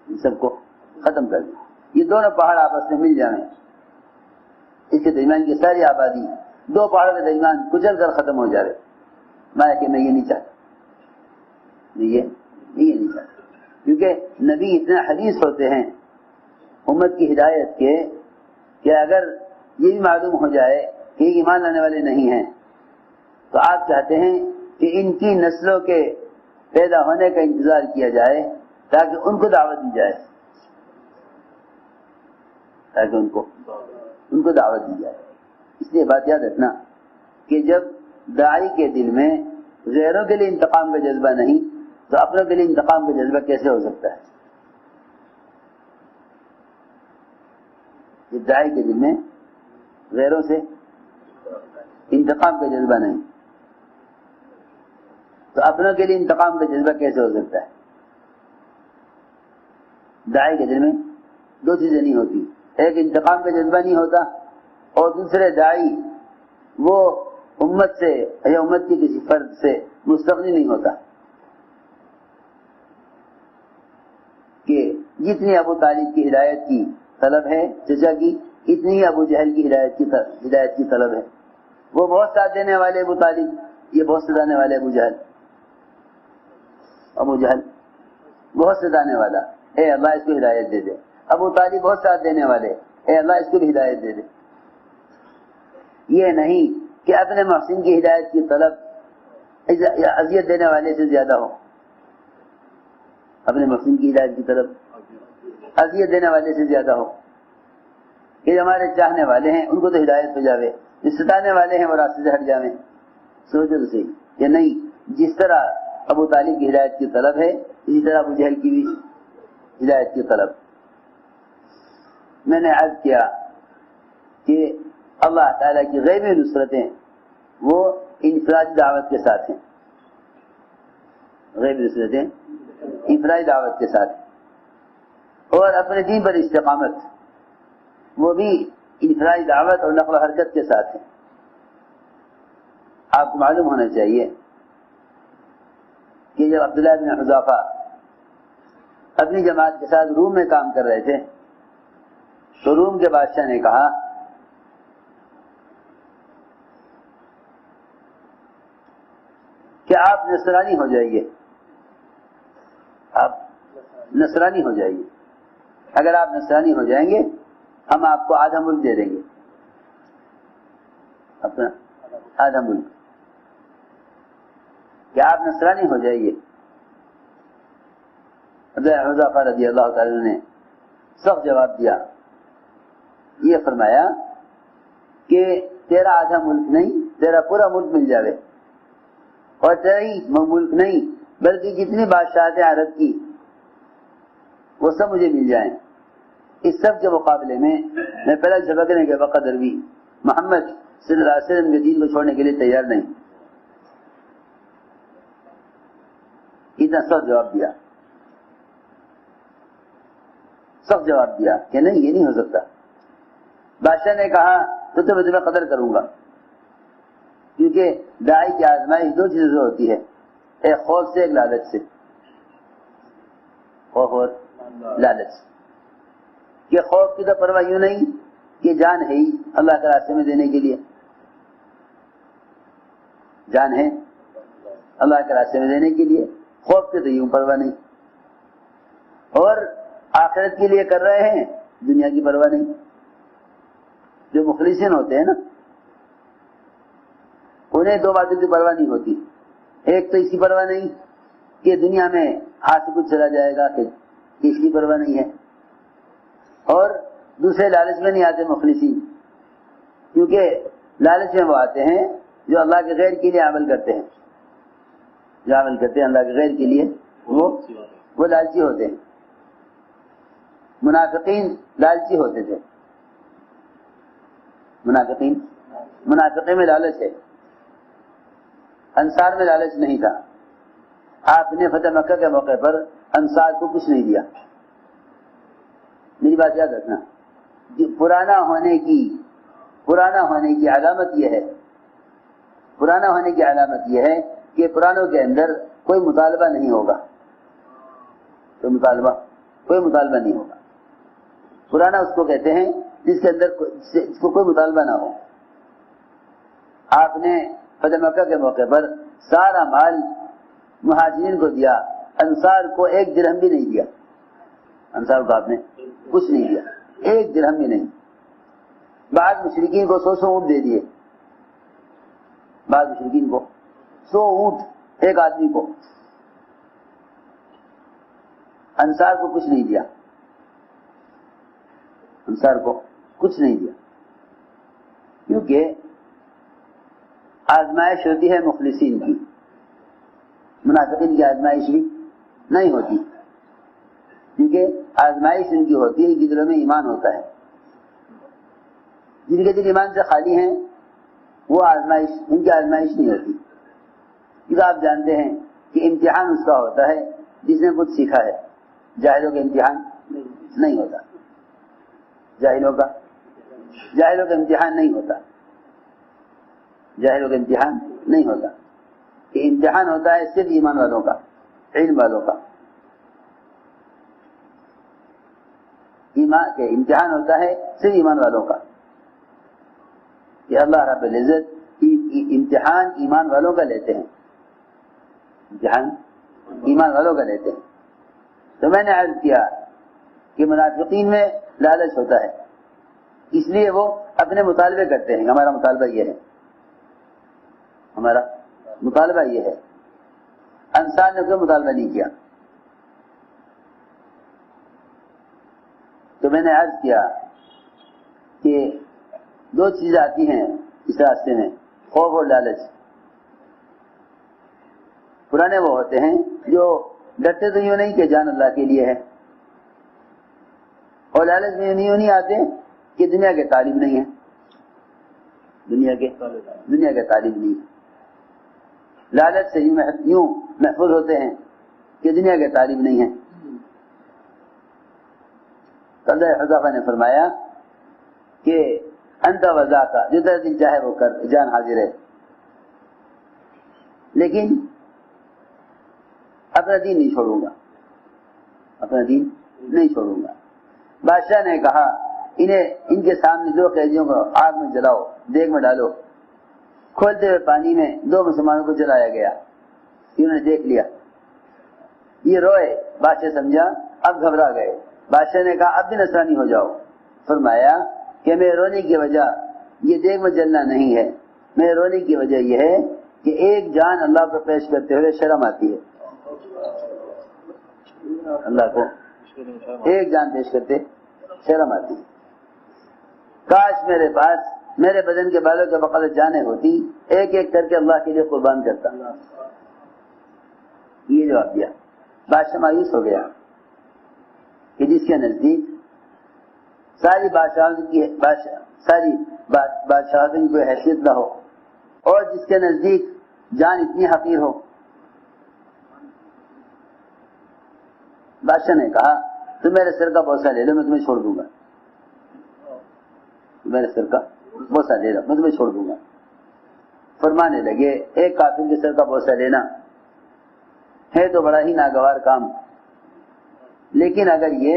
ان سب کو ختم کر دیں، یہ دونوں پہاڑ آپس میں مل جائیں، اس کے درمیان کی ساری آبادی 2 پہاڑوں کے درمیان کچل کر ختم ہو جائے۔ میں کہ میں یہ نہیں چاہتا، یہ نہیں چاہتا، کیونکہ نبی اتنے حریص ہوتے ہیں امت کی ہدایت کے کہ اگر یہ بھی معلوم ہو جائے کہ یہ ایمان لانے والے نہیں ہیں تو آپ چاہتے ہیں کہ ان کی نسلوں کے پیدا ہونے کا انتظار کیا جائے تاکہ ان کو دعوت دی جائے، تاکہ ان کو دعوت دی جائے۔ اس لیے بات یاد رکھنا کہ جب داعی کے دل میں غیروں کے لیے انتقام کا جذبہ نہیں تو اپنوں کے لیے انتقام کا جذبہ کیسے ہو سکتا ہے؟ جب داعی کے دل میں غیروں سے انتقام کا جذبہ نہیں تو اپنوں کے لیے انتقام کا جذبہ کیسے ہو سکتا ہے؟ داعی کے دل میں 2 چیزیں نہیں ہوتی، ایک انتقام کا جذبہ نہیں ہوتا اور دوسرے داعی وہ امت سے یا امت کی کسی فرد سے مستغنی نہیں ہوتا کہ جتنی ابو طالب کی ہدایت کی طلب ہے چچا کی اتنی ہی ابو جہل کی ہدایت کی طلب ہے۔ وہ بہت ساتھ دینے والے ابو طالب، یہ بہت ستانے والے ابو جہل بہت ستانے والا، اے اللہ اس کو ہدایت دے دے۔ ابو طالب بہت ساتھ دینے والے، اے اللہ اس کو بھی ہدایت دے دے۔ یہ نہیں کہ اپنے محسن کی ہدایت کی طلب اذیت دینے والے سے زیادہ ہو، اپنے محسن کی ہدایت کی طلب اذیت دینے والے سے زیادہ ہو کہ ہمارے چاہنے والے ہیں ان کو تو ہدایت ہو جاوے، جو ستانے والے ہیں وہ راستے سے ہٹ جاویں۔ سوچو تو صحیح کہ نہیں، جس طرح ابو طالب کی ہدایت کی طلب ہے اسی طرح ابو جہل کی بھی ہدایت کی طلب۔ میں نے عرض کیا کہ اللہ تعالیٰ کی غیبی نصرتیں وہ انفرادی دعوت کے ساتھ ہیں، غیبی نصرتیں انفرادی دعوت کے ساتھ ہیں، اور اپنے دین پر استقامت وہ بھی انفرادی دعوت اور نقل و حرکت کے ساتھ ہیں۔ آپ کو معلوم ہونا چاہیے کہ جب عبداللہ بن حذافہ اپنی جماعت کے ساتھ روم میں کام کر رہے تھے تو روم کے بادشاہ نے کہا کہ آپ نصرانی ہو جائیے، آپ نصرانی ہو جائیے، اگر آپ نصرانی ہو جائیں گے ہم آپ کو آدھا ملک دے دیں گے، اپنا آدھا ملک، کہ آپ نصرانی ہو جائیے۔ حذیفہ رضی اللہ تعالی عنہ نے سخت جواب دیا، یہ فرمایا کہ تیرا آدھا ملک نہیں، تیرا پورا ملک مل جاوے، اور تیرا ہی ملک نہیں بلکہ جتنی بادشاہت عرب کی وہ سب مجھے مل جائیں۔ اس سب کے مقابلے میں پہلا جھپکنے کے بقدر بھی محمد صلی اللہ علیہ وسلم کے دین کو چھوڑنے کے لیے تیار نہیں۔ اتنا سخت جواب دیا، سخت جواب دیا کہ نہیں، یہ نہیں ہو سکتا۔ بادشاہ نے کہا تو میں تمہیں قدر کروں گا، کیونکہ داعی کی آزمائش 2 چیزوں سے ہوتی ہے، ایک خوف سے، ایک لالچ سے، خوف اور لالچ۔ کہ خوف کی تو پرواہ یوں نہیں کہ جان ہے ہی اللہ کے راستے میں دینے کے لیے، جان ہے اللہ کے راستے میں دینے کے لیے، خوف کی تو یوں پرواہ نہیں، اور آخرت کے لیے کر رہے ہیں، دنیا کی پرواہ نہیں۔ جو مخلصین ہوتے ہیں نا انہیں 2 باتوں کی پرواہ نہیں ہوتی، ایک تو اس کی پرواہ نہیں کہ دنیا میں ہاتھ سے کچھ چلا جائے گا، کہ اس کی پرواہ نہیں ہے، اور دوسرے لالچ میں نہیں آتے مخلصین کیونکہ لالچ میں وہ آتے ہیں جو اللہ کے غیر کے لیے عمل کرتے ہیں، جو عمل کرتے ہیں اللہ کے غیر کے لیے وہ لالچی ہوتے ہیں۔ منافقین لالچی ہوتے تھے، منافقین میں لالچ ہے، انصار میں لالچ نہیں تھا۔ آپ نے فتح مکہ کے موقع پر انصار کو کچھ نہیں دیا۔ میری بات یاد رکھنا، پرانا ہونے کی علامت یہ ہے، پرانا ہونے کی علامت یہ ہے کہ پرانوں کے اندر کوئی مطالبہ نہیں ہوگا، کوئی مطالبہ نہیں ہوگا۔ پرانا اس کو کہتے ہیں جس کے اندر اس کو کوئی مطالبہ نہ ہو۔ آپ نے فتح مکہ کے موقع پر سارا مال مہاجرین کو دیا، انصار کو ایک درہم بھی نہیں دیا، انصار کو آپ نے کچھ نہیں دیا، ایک درہم بھی نہیں۔ بعض مشرکین کو 100 اونٹ دے دیے، بعض مشرکین کو 100 اونٹ ایک آدمی کو، انصار کو کچھ نہیں دیا، انصار کو کچھ نہیں دیا، کیونکہ آزمائش ہوتی ہے مخلصین کی، منافقین کی آزمائش بھی نہیں ہوتی، کیونکہ آزمائش ان کی ہوتی ہے کہ دلوں میں ایمان ہوتا ہے۔ جن کے دل ایمان سے خالی ہیں وہ آزمائش، ان کی آزمائش نہیں ہوتی، کیونکہ آپ جانتے ہیں کہ امتحان اس کا ہوتا ہے جس نے کچھ سیکھا ہے، جاہلوں کا امتحان نہیں ہوتا، جاہلوں کا امتحان نہیں ہوتا، جاہلوں کا امتحان نہیں ہوتا، کہ امتحان ہوتا ہے صرف ایمان والوں کا، علم والوں کا، ایمان کے امتحان ہوتا ہے صرف ایمان والوں کا، کہ اللہ رب العزت امتحان ایمان والوں کا لیتے ہیں، امتحان ایمان والوں کا لیتے ہیں۔ تو میں نے عرض کیا کہ منافقین میں لالچ ہوتا ہے، اس لیے وہ اپنے مطالبے کرتے ہیں، ہمارا مطالبہ یہ ہے، ہمارا مطالبہ یہ ہے۔ انصار نے کوئی مطالبہ نہیں کیا۔ تو میں نے عرض کیا کہ 2 چیزیں آتی ہیں اس راستے میں، خوف اور لالچ۔ پرانے وہ ہوتے ہیں جو ڈرتے تو یوں نہیں کہ جان اللہ کے لیے ہے، اور لالچ میں یوں نہیں آتے کہ دنیا کے طالب نہیں ہے، دنیا کے طالب نہیں ہے۔ لالچ سے یوں محفوظ ہوتے ہیں کہ دنیا کے طالب نہیں ہیں۔ حضرت حذیفہ نے فرمایا کہ انت وذا کا، جو تیرا دل چاہے وہ کر، جان حاضر ہے، لیکن اپنا دین نہیں چھوڑوں گا، اپنا دین نہیں چھوڑوں گا۔ بادشاہ نے کہا ان کے سامنے 2 قیدیوں کو آگ میں جلاؤ، دیگ میں ڈالو۔ کھولتے ہوئے پانی میں 2 مسلمانوں کو جلایا گیا، انہوں نے دیکھ لیا، یہ روئے، بادشاہ سمجھا اب گھبرا گئے۔ بادشاہ نے کہا اب بھی نصرانی ہو جاؤ۔ فرمایا کہ میرے رونے کی وجہ یہ دیگ میں جلنا نہیں ہے، میرے رونے کی وجہ یہ ہے کہ ایک جان اللہ کو پیش کرتے ہوئے شرم آتی ہے، اللہ کو ایک جان پیش کرتے شرم آتی ہے۔ کاش میرے پاس میرے بدن کے بالوں کے بقدر جانیں ہوتی، ایک ایک کر کے اللہ کے لیے قربان کرتا۔ یہ جواب دیا۔ بادشاہ مایوس ہو گیا کہ جس کے نزدیک ساری بادشاہت کی کوئی حیثیت نہ ہو، اور جس کے نزدیک جان اتنی حقیر ہو۔ بادشاہ نے کہا تم میرے سر کا بوسہ لے لو، میں تمہیں چھوڑ دوں گا، میرے سر کا بوسہ لے لو، میں تمہیں چھوڑ دوں گا۔ فرمانے لگے ایک کافر کے سر کا بوسہ لینا ہے تو بڑا ہی ناگوار کام، لیکن اگر یہ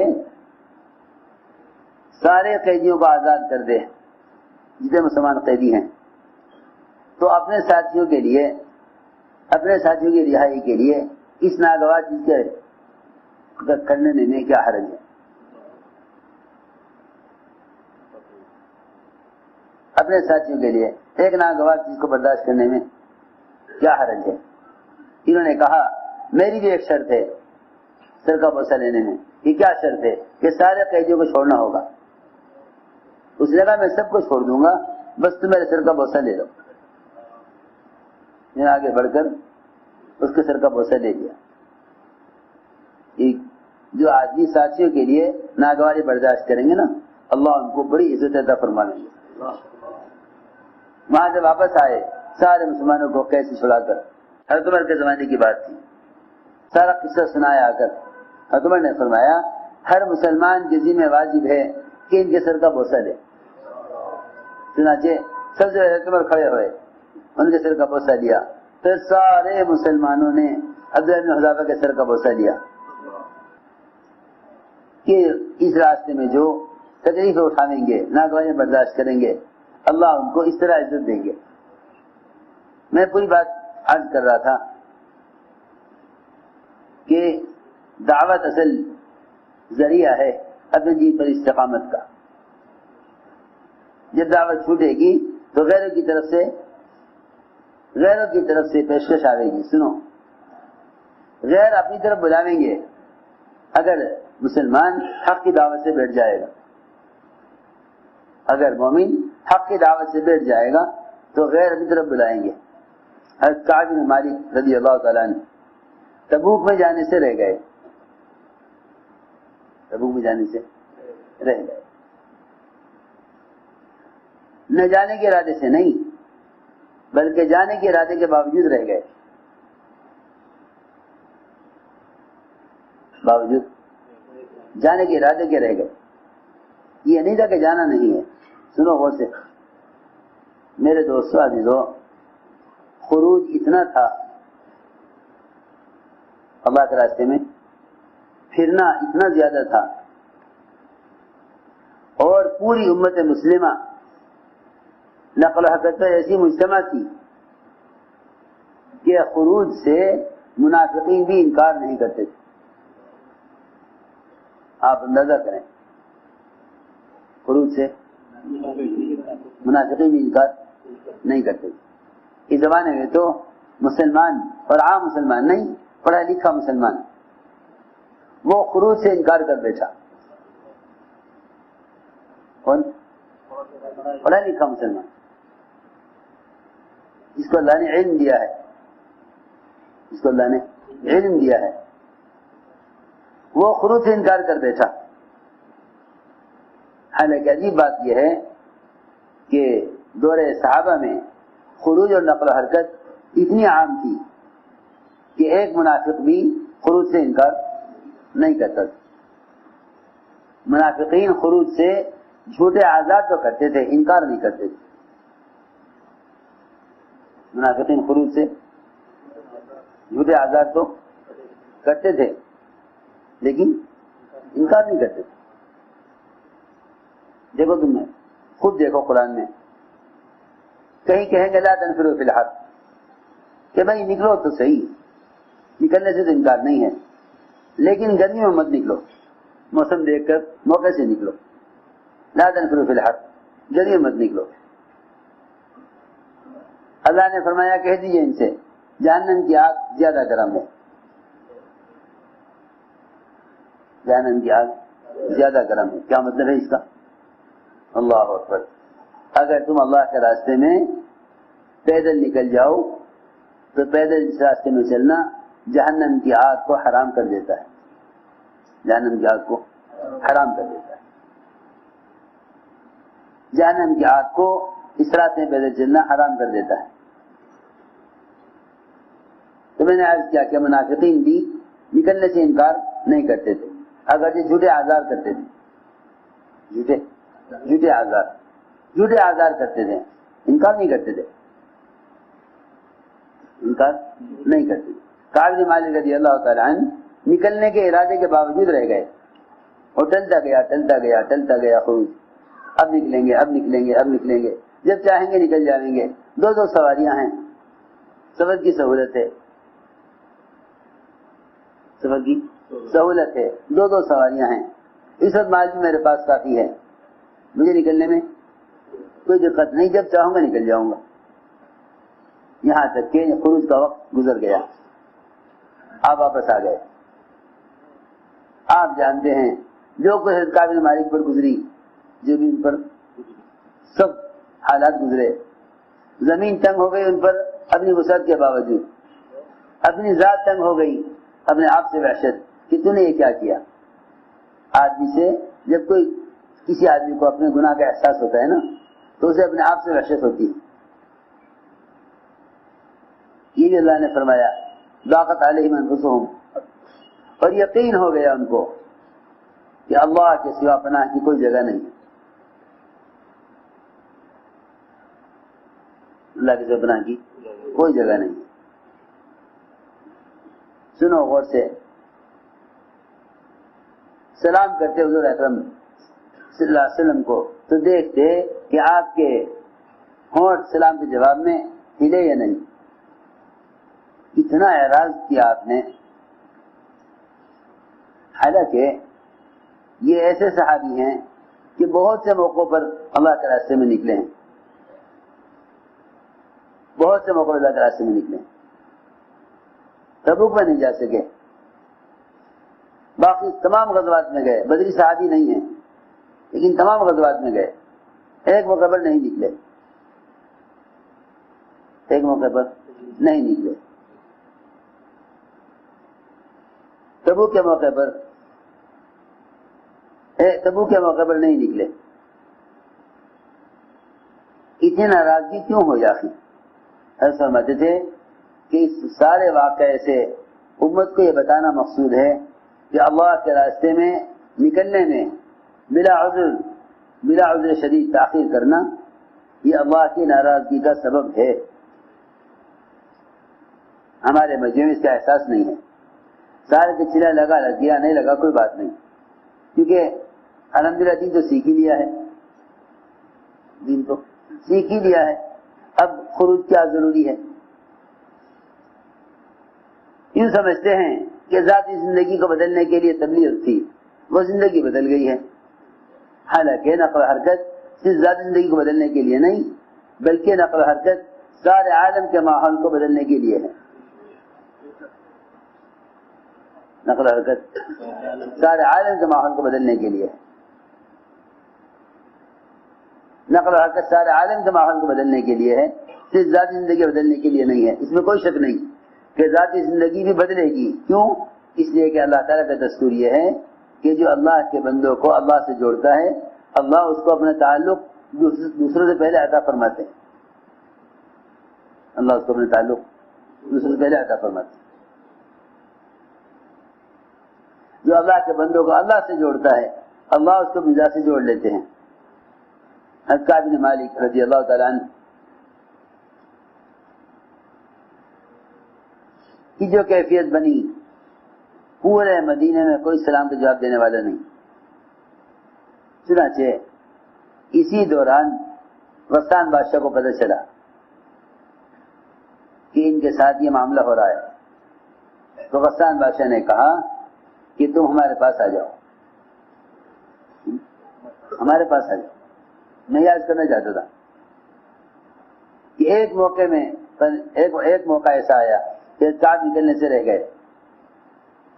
سارے قیدیوں کو آزاد کر دے جتنے مسلمان قیدی ہیں، تو اپنے ساتھیوں کی رہائی کے لیے اس ناگوار چیز کے کرنے میں کیا حرج ہے؟ اپنے ساتھیوں کے لیے ایک ناگوار چیز کو برداشت کرنے میں کیا حرج ہے؟ انہوں نے کہا میری بھی ایک شرط ہے سر کا بوسہ لینے میں۔ یہ کیا شرط ہے؟ کہ سارے قیدیوں کو چھوڑنا ہوگا۔ اس نے کہا میں سب کو چھوڑ دوں گا بس تم میرے سر کا بوسہ لے لو. میں آگے بڑھ کر اس کے سر کا بوسہ لے لیا. جو آدمی ساتھیوں کے لیے ناگواری برداشت کریں گے نا، اللہ ان کو بڑی عزت عطا فرمائیں گے. وہاں سے واپس آئے سارے مسلمانوں کو کیسے چھڑا کر. حضرت عمر کے زمانے کی بات تھی، سارا قصہ سنایا آ کر. حضرت عمر نے فرمایا ہر مسلمان کے ذمہ واجب ہے کہ ان کے سر کا بوسہ لے. چنانچہ سب سے حضرت عمر کھڑے ہوئے، ان کے سر کا بوسہ لیا. پھر سارے مسلمانوں نے عبداللہ بن حذافہ کے سر کا بوسہ لیا کہ اس راستے میں جو تکلیف اٹھائیں گے، ناگواری برداشت کریں گے، اللہ ان کو اس طرح عزت دیں گے. میں پوری بات عرض کر رہا تھا کہ دعوت اصل ذریعہ ہے اپنے دین پر استقامت کا. جب دعوت چھوٹے گی تو غیروں کی طرف سے پیشکش آئے گی. سنو، غیر اپنی طرف بلاویں گے. اگر مسلمان حق کی دعوت سے بیٹھ جائے گا، اگر مومن حق کی دعوت سے بیٹھ جائے گا تو غیر اپنی طرف بلائیں گے. حضرت کعب بن مالک رضی اللہ تعالیٰ عنہ تبوک میں جانے سے رہ گئے. نہ جانے کے ارادے سے نہیں، بلکہ جانے کے ارادے کے باوجود رہ گئے. جانے کے ارادے کے رہ گئے. یہ نہیں تھا کہ جانا نہیں ہے. سنو غور سے میرے دوستو عزیزو، خروج اتنا تھا اللہ کے راستے میں، پھرنا اتنا زیادہ تھا، اور پوری امت مسلمہ نقل و حرکت پر ایسی مجتمع تھی کہ خروج سے منافقین بھی انکار نہیں کرتے تھے. آپ اندازہ کریں، خروج سے منافقین بھی انکار نہیں کرتے تھے. اس زمانے میں تو مسلمان اور عام مسلمان نہیں، پڑھا لکھا مسلمان وہ خروج سے انکار کر بیٹھا. کون؟ پڑھا لکھا مسلمان جس کو اللہ نے علم دیا ہے، وہ خروج سے انکار کر بیٹھا. حالانکہ عجیب بات یہ ہے کہ دور صحابہ میں خروج اور نقل و حرکت اتنی عام تھی کہ ایک منافق بھی خروج سے انکار نہیں کرتا تھا. منافقین خروج سے جھوٹے آزاد تو کرتے تھے، انکار نہیں کرتے تھے. منافقین خروج سے جھوٹے آزاد تو کرتے تھے لیکن انکار نہیں کرتے تھے. دیکھو تم نے خود دیکھو قرآن میں کہیں کہیں گے لا تنفروا فی الحر کہ بھائی نکلو تو صحیح، نکلنے سے تو انکار نہیں ہے، لیکن گرمی میں مت نکلو، موسم دیکھ کر موقع سے نکلو. لا تنفروا فی الحر، گرمی میں مت نکلو. اللہ نے فرمایا کہہ دیجئے ان سے جہنم کی آگ زیادہ گرم ہے. جہنم کی آگ زیادہ گرم ہے، کیا مطلب ہے اس کا؟ اللہ اکبر. اگر تم اللہ کے راستے میں پیدل نکل جاؤ تو پیدل اس راستے میں چلنا جہنم کی آگ کو حرام کر دیتا ہے. جہنم کی آگ کو حرام کر دیتا ہے. جہنم کی آگ کو اس راستے میں پیدل چلنا حرام کر دیتا ہے. تو میں نے عرض کیا کہ منافقین بھی نکلنے سے انکار نہیں کرتے تھے، اگرچہ جھوٹے آزار کرتے تھے. جھوٹے آزار کرتے تھے، انکار نہیں کرتے تھے. کعب بن مالک رضی اللہ تعالیٰ عنہ نکلنے کے ارادے کے باوجود رہ گئے اور ٹلتا گیا خروج. اب نکلیں گے، جب چاہیں گے نکل جائیں گے. دو سواریاں ہیں، سفر کی سہولت ہے، دو سواریاں ہیں. اس وقت مال بھی میرے پاس کافی ہے، مجھے نکلنے میں کوئی دقت نہیں، جب چاہوں گا نکل جاؤں گا. یہاں تک کہ خروج کا وقت گزر گیا، آپ واپس آ گئے. آپ جانتے ہیں جو کچھ کعب بن مالک پر گزری، جو بھی ان پر سب حالات گزرے، زمین تنگ ہو گئی ان پر اپنی وسعت کے باوجود، اپنی ذات تنگ ہو گئی، اپنے آپ سے وحشت کہ تو نے یہ کیا کیا. آدمی سے جب کوئی کسی آدمی کو اپنے گناہ کا احساس ہوتا ہے نا تو اسے اپنے آپ سے وحشت ہوتی ہے. یہ بھی اللہ نے فرمایا ضاقت علیہم انفسہم، اور یقین ہو گیا ان کو کہ اللہ کے سوا پناہ کی کوئی جگہ نہیں، اللہ کے سوا پناہ کی کوئی جگہ نہیں. سنو غور سے، سلام کرتے حضور اکرم صلی اللہ علیہ وسلم کو تو دیکھتے کہ آپ کے ہونٹ سلام کے جواب میں ہلے یا نہیں. اتنا اعراض کیا آپ نے. حالانکہ یہ ایسے صحابی ہیں کہ بہت سے موقعوں پر اللہ کے راستے میں نکلے ہیں، بہت سے موقعوں پر اللہ کے راستے میں نکلے ہیں. تبوک میں نہیں جا سکے، باقی تمام غزوات میں گئے. بدری صحابی نہیں ہیں لیکن تمام غزوات میں گئے، ایک موقع پر نہیں نکلے، ایک موقع پر نہیں نکلے. تبوک کے موقع پر نہیں نکلے. اتنی ناراضگی کیوں ہو جاتی؟ حضرت فرماتے تھے کہ اس سارے واقعے سے امت کو یہ بتانا مقصود ہے کہ اللہ کے راستے میں نکلنے میں بلا عذر شدید تاخیر کرنا یہ اللہ کی ناراضگی کا سبب ہے. ہمارے مجمع میں اس کا احساس نہیں ہے. سارے کے چلا لگ گیا نہیں لگا کوئی بات نہیں، کیونکہ الحمدللہ دین تو سیکھ ہی لیا ہے، دین تو سیکھ ہی لیا ہے. اب خروج کیا ضروری ہے؟ یوں سمجھتے ہیں کہ ذاتی زندگی کو بدلنے کے لیے تبلیغ تھی، وہ زندگی بدل گئی ہے. حالانکہ نقل و حرکت صرف ذاتی زندگی کو بدلنے کے لیے نہیں بلکہ نقل و حرکت سارے عالم کے ماحول کو بدلنے کے لیے ہے. نقل و حرکت سارے عالم کے ماحول کو بدلنے کے لیے ہے. نقل و حرکت سارے عالم کے ماحول کو بدلنے کے لیے ہے، صرف ذاتی زندگی بدلنے کے لیے نہیں ہے. اس میں کوئی شک نہیں کہ ذاتی زندگی بھی بدلے گی. کیوں؟ اس لیے کہ اللہ تعالیٰ کا دستور یہ ہے کہ جو اللہ کے بندوں کو اللہ سے جوڑتا ہے اللہ اس کو اپنا تعلق دوسروں سے پہلے عطا فرماتے ہیں. اللہ اس کو اپنا تعلق دوسروں سے پہلے عطا فرماتے ہیں. جو اللہ کے بندوں کو اللہ سے جوڑتا ہے اللہ اس کو مزاج سے جوڑ لیتے ہیں. حضرت کعب بن مالک رضی اللہ تعالیٰ عنہ کی جو کیفیت بنی، پورے مدینے میں کوئی سلام کا جواب دینے والا نہیں. چنانچہ اسی دوران غسان بادشاہ کو پتہ چلا کہ ان کے ساتھ یہ معاملہ ہو رہا ہے، تو غسان بادشاہ نے کہا کہ تم ہمارے پاس آ جاؤ، ہمارے پاس آ جاؤ. میں یاد کرنا چاہتا تھا کہ ایک موقع ایسا آیا کہ کعب نکلنے سے رہ گئے.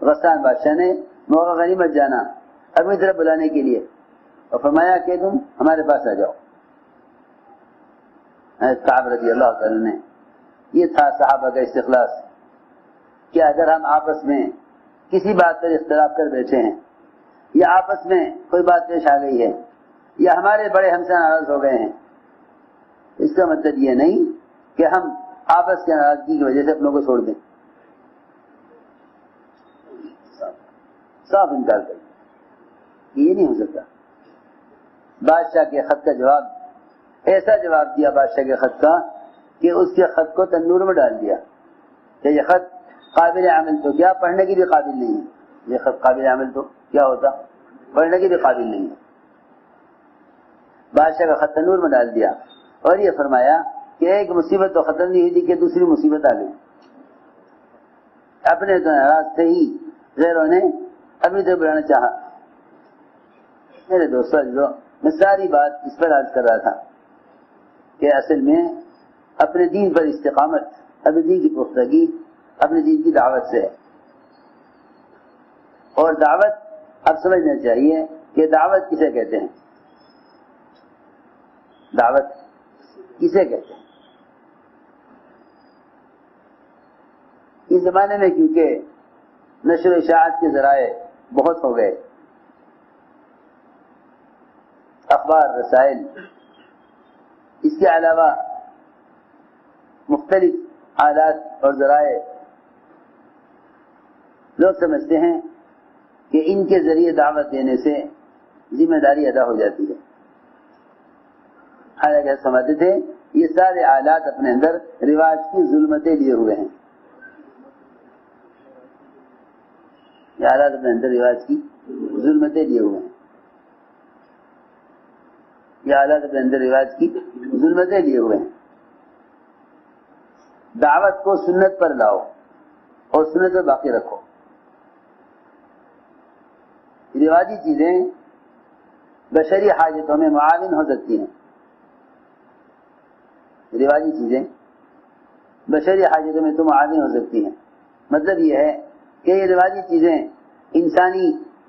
غسان بادشاہ نے موقع غنیمت جانا اپنی طرف بلانے کے لیے اور فرمایا کہ تم ہمارے پاس آ جاؤ. کعب رضی اللہ تعالی نے، یہ تھا صحابہ کا استخلاص کہ اگر ہم آپس میں کسی بات پر اختلاف کر بیٹھے ہیں یا آپس میں کوئی بات پیش آ گئی ہے یا ہمارے بڑے ہم سے ناراض ہو گئے ہیں، اس کا مطلب یہ نہیں کہ ہم آپس کی ناراضگی کی وجہ سے اپنوں کو چھوڑ دیں. صاف انکار کریں، یہ نہیں ہو سکتا. بادشاہ کے خط کا جواب ایسا جواب دیا بادشاہ کے خط کا کہ اس کے خط کو تندور میں ڈال دیا کہ یہ خط قابل عمل تو کیا پڑھنے کی بھی قابل نہیں ہے. یہ خط قابل عمل تو کیا ہوتا، پڑھنے کی بھی قابل نہیں ہے. بادشاہ کا خط تندور میں ڈال دیا اور یہ فرمایا کہ ایک مصیبت تو ختم نہیں ہوئی تھی کہ دوسری مصیبت آ گئی. اپنے تو ناراض تھے ہی، غیروں نے اپنی طرف بڑھانا چاہا. میرے دوستوں میں ساری بات اس پر عرض کر رہا تھا کہ اصل میں اپنے دین پر استقامت، اپنے دین کی پختگی اپنے دین کی دعوت سے ہے. اور دعوت اب سمجھنا چاہیے کہ دعوت کسے کہتے ہیں. دعوت کسے کہتے ہیں؟ اس زمانے میں کیونکہ نشر و اشاعت کے ذرائع بہت ہو گئے، اخبار، رسائل، اس کے علاوہ مختلف آلات اور ذرائع، لوگ سمجھتے ہیں کہ ان کے ذریعے دعوت دینے سے ذمہ داری ادا ہو جاتی ہے۔ حالانکہ سمجھتے تھے یہ سارے آلات اپنے اندر رواج کی ظلمتیں لیے ہوئے ہیں، یہ آلات اپنے اندر رواج کی ظلمتیں لیے ہوئے ہیں، یہ آلات اپنے اندر رواج کی ظلمتیں لیے ہوئے ہیں۔ دعوت کو سنت پر لاؤ اور سنت پر باقی رکھو۔ رواجی چیزیں بشری حاجتوں میں معاون ہو سکتی ہیں، رواجی چیزیں بشری حاجتوں میں تو معاون ہو سکتی ہیں۔ مطلب یہ ہے کہ یہ رواجی چیزیں انسانی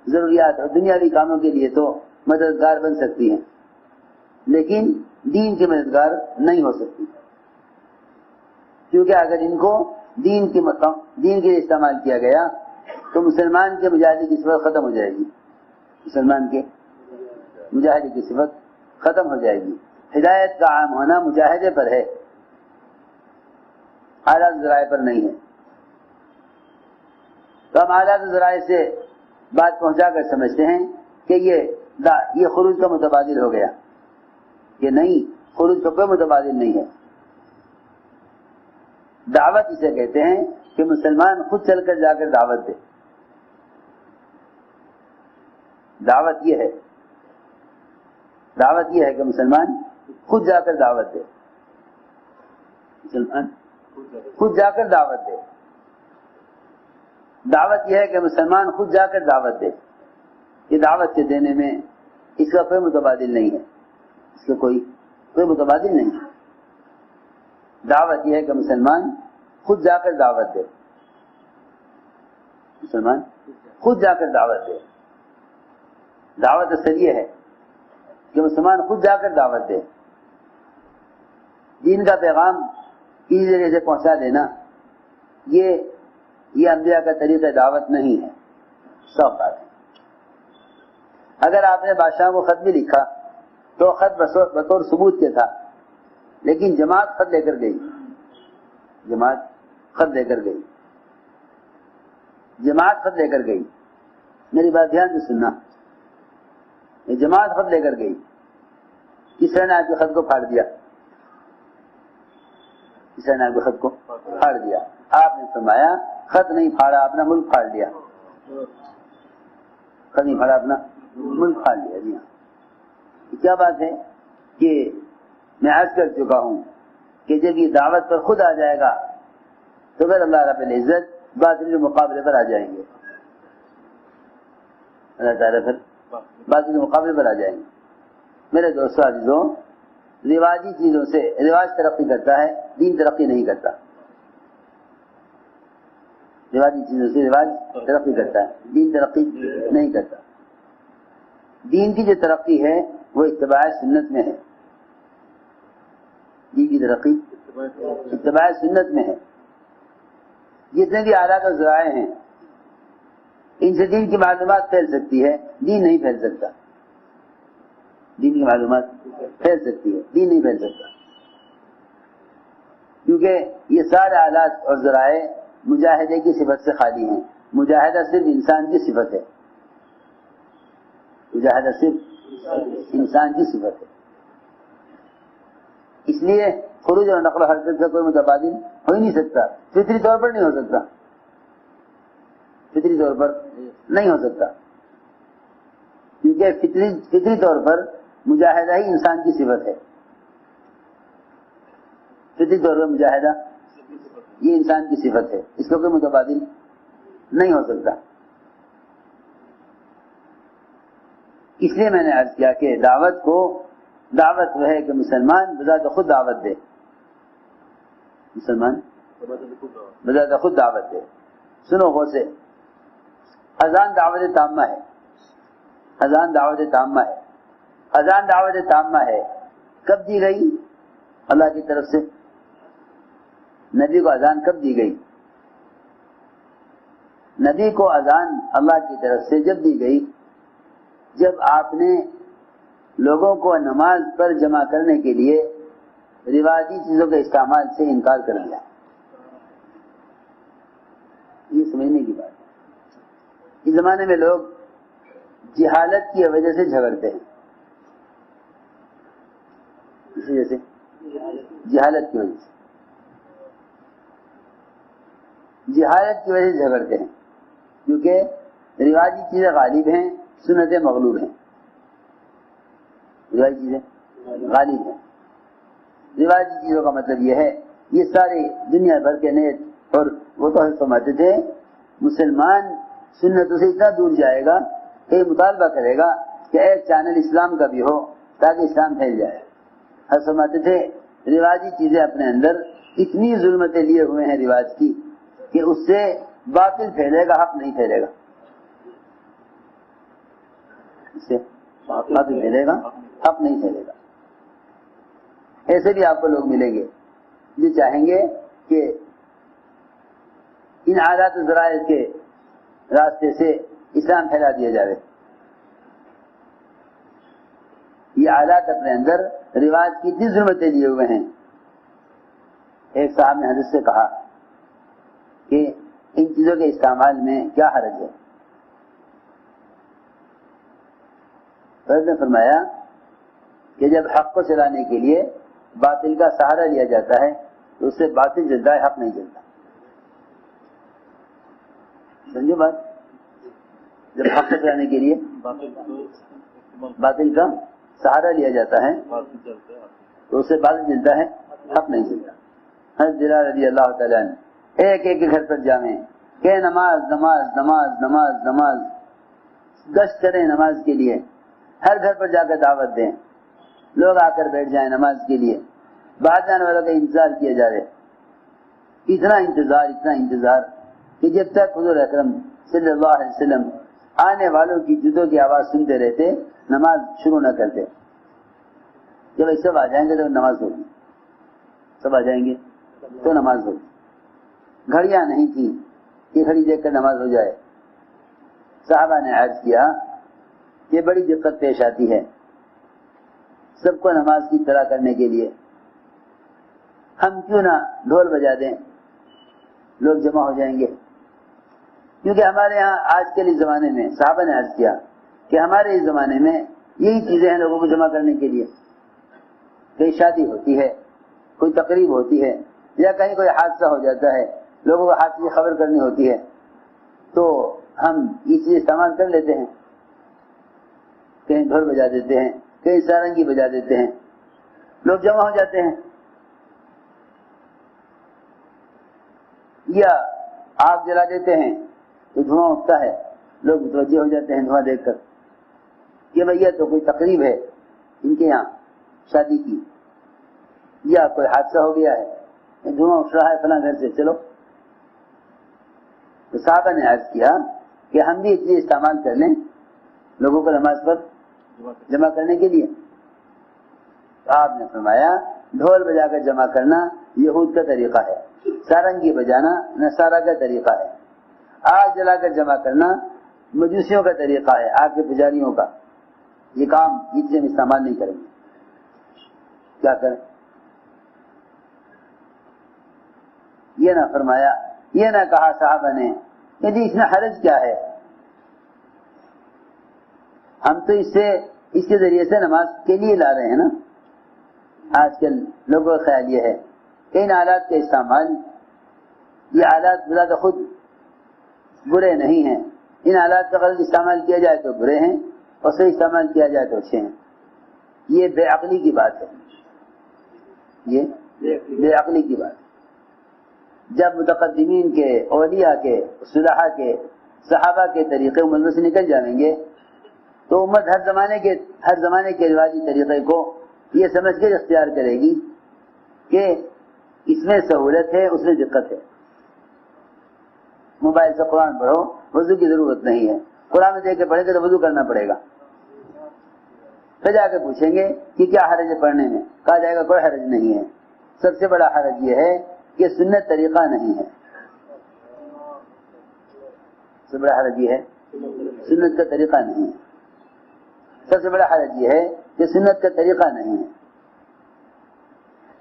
ضروریات اور دنیاوی کاموں کے لیے تو مددگار بن سکتی ہیں، لیکن دین کے مددگار نہیں ہو سکتی، کیونکہ اگر ان کو دین کے لیے استعمال کیا گیا تو مسلمان کے مجاہدے کی صفت ختم ہو جائے گی، مسلمان کے مجاہدے کی صفت ختم ہو جائے گی۔ ہدایت کا عام ہونا مجاہدے پر ہے، آلات ذرائع پر نہیں ہے۔ تو ہم آلات ذرائع سے بات پہنچا کر سمجھتے ہیں کہ یہ خروج کا متبادل ہو گیا، کہ نہیں، خروج کا کوئی متبادل نہیں ہے۔ دعوت اسے کہتے ہیں کہ مسلمان خود چل کر جا کر دعوت دے، دعوت یہ ہے کہ مسلمان خود جا کر دعوت دے، مسلمان خود جا کر دعوت دے۔ دعوت یہ ہے کہ مسلمان خود جا کر دعوت دے، یہ دعوت کے دینے میں اس کا کوئی متبادل نہیں ہے، اس کا کوئی متبادل نہیں ہے۔ دعوت یہ ہے کہ مسلمان خود جا کر دعوت دے، مسلمان خود جا کر دعوت دے۔ دعوت اصل یہ ہے کہ مسلمان خود جا کر دعوت دے۔ دین کا پیغام کسی ذریعے سے پہنچا دینا یہ انبیاء کا طریقہ دعوت نہیں ہے، سب بات ہے۔ اگر آپ نے بادشاہ کو خط بھی لکھا تو خط بطور ثبوت کے تھا، لیکن جماعت خط لے کر گئی، جماعت خط لے کر گئی، جماعت خط لے کر گئی۔ میری بات دھیان سے سننا، یہ جماعت خط لے کر گئی، کس نے آپ کے خط کو پھاڑ دیا، کس نے آپ کے خط کو پھاڑ دیا؟ آپ نے فرمایا خط نہیں پھاڑا، اپنا ملک پھاڑ لیا، خط نہیں پھاڑا، اپنا ملک پھاڑ لیا۔ جی ہاں، کیا بات ہے کہ میں عرض کر چکا ہوں کہ جب یہ دعوت پر خود آ جائے گا تو پھر اللہ رب العزت باطل کے مقابلے پر آ جائیں گے، اللہ تعالیٰ پھر باطل کے مقابلے پر آ جائیں گے۔ میرے دوستو عزیزوں، رواجی چیزوں سے رواج ترقی کرتا ہے، دین ترقی نہیں کرتا۔ رواجی چیزوں سے رواج ترقی کرتا ہے، دین ترقی نہیں کرتا۔ دین کی جو ترقی ہے وہ اتباع سنت میں ہے، دین کی ترقی اتباع سنت میں ہے۔ جتنے بھی آلات و ذرائع ہیں ان سے دین کی معلومات پھیل سکتی ہے، دین نہیں پھیل سکتا، دین کی معلومات پھیل سکتی ہے، دین نہیں پھیل سکتا، کیونکہ یہ سارے آلات اور ذرائع مجاہدے کی صفت سے خالی ہیں۔ مجاہدہ صرف انسان کی صفت ہے، مجاہدہ صرف انسان کی صفت ہے۔ اس لیے خروج اور نقل و حرکت کا کوئی متبادل ہو ہی نہیں سکتا، فطری طور پر نہیں ہو سکتا، فطری طور پر نہیں ہو سکتا، کیونکہ فطری طور پر مجاہدہ ہی انسان کی صفت ہے، فطری طور پر مجاہدہ یہ انسان کی صفت ہے، اس کا کوئی متبادل نہیں ہو سکتا۔ اس لیے میں نے عرض کیا کہ دعوت وہ ہے کہ مسلمان بذات خود دعوت دے، مسلمان بذات خود دعوت دے۔ سنو غور سے، اذان دعوت تامہ ہے، اذان دعوت تامہ ہے، اذان دعوت تامہ ہے۔ کب دی گئی؟ اللہ کی طرف سے؟ نبی کو اذان کب دی گئی؟ نبی کو اذان اللہ کی طرف سے جب دی گئی جب آپ نے لوگوں کو نماز پر جمع کرنے کے لیے روایتی چیزوں کے استعمال سے انکار کر دیا. یہ سمجھنے کی بات ہے. اس زمانے میں لوگ جہالت کی وجہ سے جھگڑتے ہیں. اس وجہ سے جہالت کی وجہ سے جھگڑتے ہیں کیونکہ رواجی چیزیں غالب ہیں، سنتیں مغلوب ہیں. رواجی چیزیں غالب ہیں. رواجی چیزوں کا مطلب یہ ہے یہ سارے دنیا بھر کے نیت، اور وہ تو سمجھتے تھے مسلمان سنتوں سے اتنا دور جائے گا کہ مطالبہ کرے گا کہ ایک چینل اسلام کا بھی ہو تاکہ اسلام پھیل جائے. ہر سمجھتے تھے رواجی چیزیں اپنے اندر اتنی ظلمتیں لیے ہوئے ہیں رواج کی کہ اس سے باطل پھیلے گا، حق نہیں پھیلے گا. اس سے باطل پھیلے گا، حق نہیں پھیلے گا. ایسے بھی آپ کو لوگ ملیں گے جو چاہیں گے کہ ان عادات و ذرائع کے راستے سے اسلام پھیلا دیا جائے. یہ عادات اپنے اندر رواج کی اتنی ظلمتیں لیے ہوئے ہیں. ایک صاحب نے حضرت سے کہا کہ ان چیزوں کے استعمال میں کیا حرج ہے؟ حضرت نے فرمایا کہ جب حق کو چلانے کے لیے باطل کا سہارا لیا جاتا ہے تو اس سے باطل جلتا ہے، حق نہیں جلتا. سمجھو بات. جب حق کو چلانے کے لیے باطل کا سہارا لیا جاتا ہے تو اس سے باطل جلتا ہے، حق نہیں جلتا. حضرت بلال رضی اللہ تعالیٰ عنہ ایک ایک گھر پر جامیں کہ نماز نماز نماز نماز نماز، گشت کریں نماز کے لیے، ہر گھر پر جا کر دعوت دیں، لوگ آ کر بیٹھ جائیں نماز کے لیے، باہر جانے والوں کا انتظار کیا جا رہے. اتنا انتظار کہ جب تک حضور اکرم صلی اللہ علیہ وسلم آنے والوں کی جدوں کی آواز سنتے رہتے، نماز شروع نہ کرتے. جب سب آ جائیں گے تو نماز ہوگی، سب آ جائیں گے تو نماز ہوگی. گھڑیاں نہیں تھی کہ گھڑی دیکھ کر نماز ہو جائے. صحابہ نے عرض کیا کہ بڑی دقت پیش آتی ہے سب کو نماز کی اطلاع کرنے کے لیے، ہم کیوں نہ ڈھول بجا دیں، لوگ جمع ہو جائیں گے. کیونکہ ہمارے یہاں آج کل اس زمانے میں، صحابہ نے عرض کیا کہ ہمارے اس زمانے میں یہی چیزیں ہیں لوگوں کو جمع کرنے کے لیے. کہیں شادی ہوتی ہے، کوئی تقریب ہوتی ہے، یا کہیں کوئی حادثہ ہو جاتا ہے، لوگوں کو حادثے کی خبر کرنی ہوتی ہے تو ہم یہ چیز استعمال کر لیتے ہیں. کہیں ڈھول بجا دیتے ہیں، کہیں سارنگی بجا دیتے ہیں، لوگ جمع ہو جاتے ہیں. یا آگ جلا دیتے ہیں تو دھواں اٹھتا ہے، لوگ متوجہ ہو جاتے ہیں دھواں دیکھ کر کہ بھئی یہ تو کوئی تقریب ہے ان کے یہاں شادی کی، یا کوئی حادثہ ہو گیا ہے، دھواں اٹھ رہا ہے فلاں گھر سے، چلو. تو صحابہ نے عرض کیا کہ ہم بھی یہ چیز استعمال کر لیں لوگوں کو نماز پر جمع کرنے کے لیے. آپ نے فرمایا ڈھول بجا کر جمع کرنا یہود کا طریقہ ہے، سارنگی بجانا نصارہ کا طریقہ ہے، آگ جلا کر جمع کرنا مجوسیوں کا طریقہ ہے، آگ کے پجاریوں کا. یہ کام یہ چیزیں استعمال نہیں کریں گے. کیا کریں؟ یہ نہ فرمایا، یہ نہ کہا صحابہ نے کہ جی اس میں حرج کیا ہے، ہم تو اس کے ذریعے سے نماز کے لیے لا رہے ہیں نا. آج کل لوگوں کا خیال یہ ہے کہ ان آلات کا استعمال، یہ آلات بذات خود برے نہیں ہیں، ان آلات کا غلط استعمال کیا جائے تو برے ہیں اور صحیح استعمال کیا جائے تو اچھے ہیں. یہ بے عقلی کی بات ہے، یہ بے عقلی کی بات. جب متقدمین کے، اولیاء کے، صلحاء کے، صحابہ کے طریقے امت سے نکل جائیں گے تو امت ہر زمانے کے رواجی طریقے کو یہ سمجھ کر اختیار کرے گی کہ اس میں سہولت ہے، اس میں دقت ہے. موبائل سے قرآن پڑھو، وضو کی ضرورت نہیں ہے، قرآن میں دیکھ کے پڑھیں گے تو وضو کرنا پڑے گا. پھر جا کے پوچھیں گے کہ کیا حرج ہے پڑھنے میں، کہا جائے گا کوئی حرج نہیں ہے. سب سے بڑا حرج یہ ہے کہ سنت طریقہ نہیں ہے. سب سے بڑا حرج یہ ہے سنت کا طریقہ نہیں ہے. سب سے بڑا حرج یہ ہے کہ سنت کا طریقہ نہیں ہے.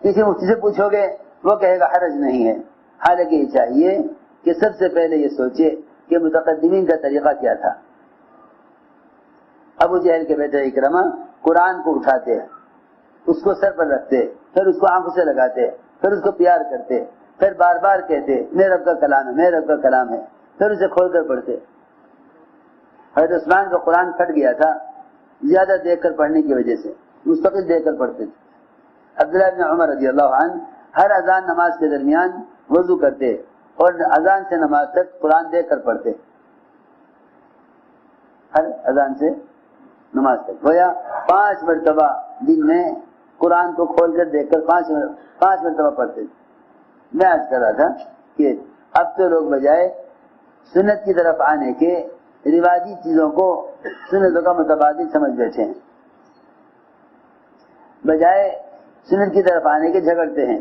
کسی مفتی سے پوچھو گے وہ کہے گا حرج نہیں ہے، حالانکہ یہ چاہیے کہ سب سے پہلے یہ سوچے کہ متقدمین کا طریقہ کیا تھا. ابو جہل کے بیٹے اکرمہ قرآن کو اٹھاتے، اس کو سر پر رکھتے، پھر اس کو آنکھوں سے لگاتے، پھر اس کو پیار کرتے، پھر بار بار کہتے میرے رب کا کلام ہے، میرے رب کا کلام ہے، پھر اسے کھول کر پڑھتے. حضرت عثمان کا قرآن پھٹ گیا تھا زیادہ دیکھ کر پڑھنے کی وجہ سے، مستقل دیکھ کر پڑھتے تھے. عبداللہ بن عمر رضی اللہ عنہ ہر اذان نماز کے درمیان وضو کرتے اور اذان سے نماز تک قرآن دیکھ کر پڑھتے. ہر اذان سے نماز تک گویا 5 مرتبہ دن میں قرآن کو کھول کر دیکھ کر 5 مرتبہ پڑھتے تھے. میں عرض کر رہا تھا کہ اب تو لوگ بجائے سنت کی طرف آنے کے رواجی چیزوں کو سنتوں کا متبادل سمجھ بیٹھے ہیں، بجائے سنت کی طرف آنے کے جھگڑتے ہیں.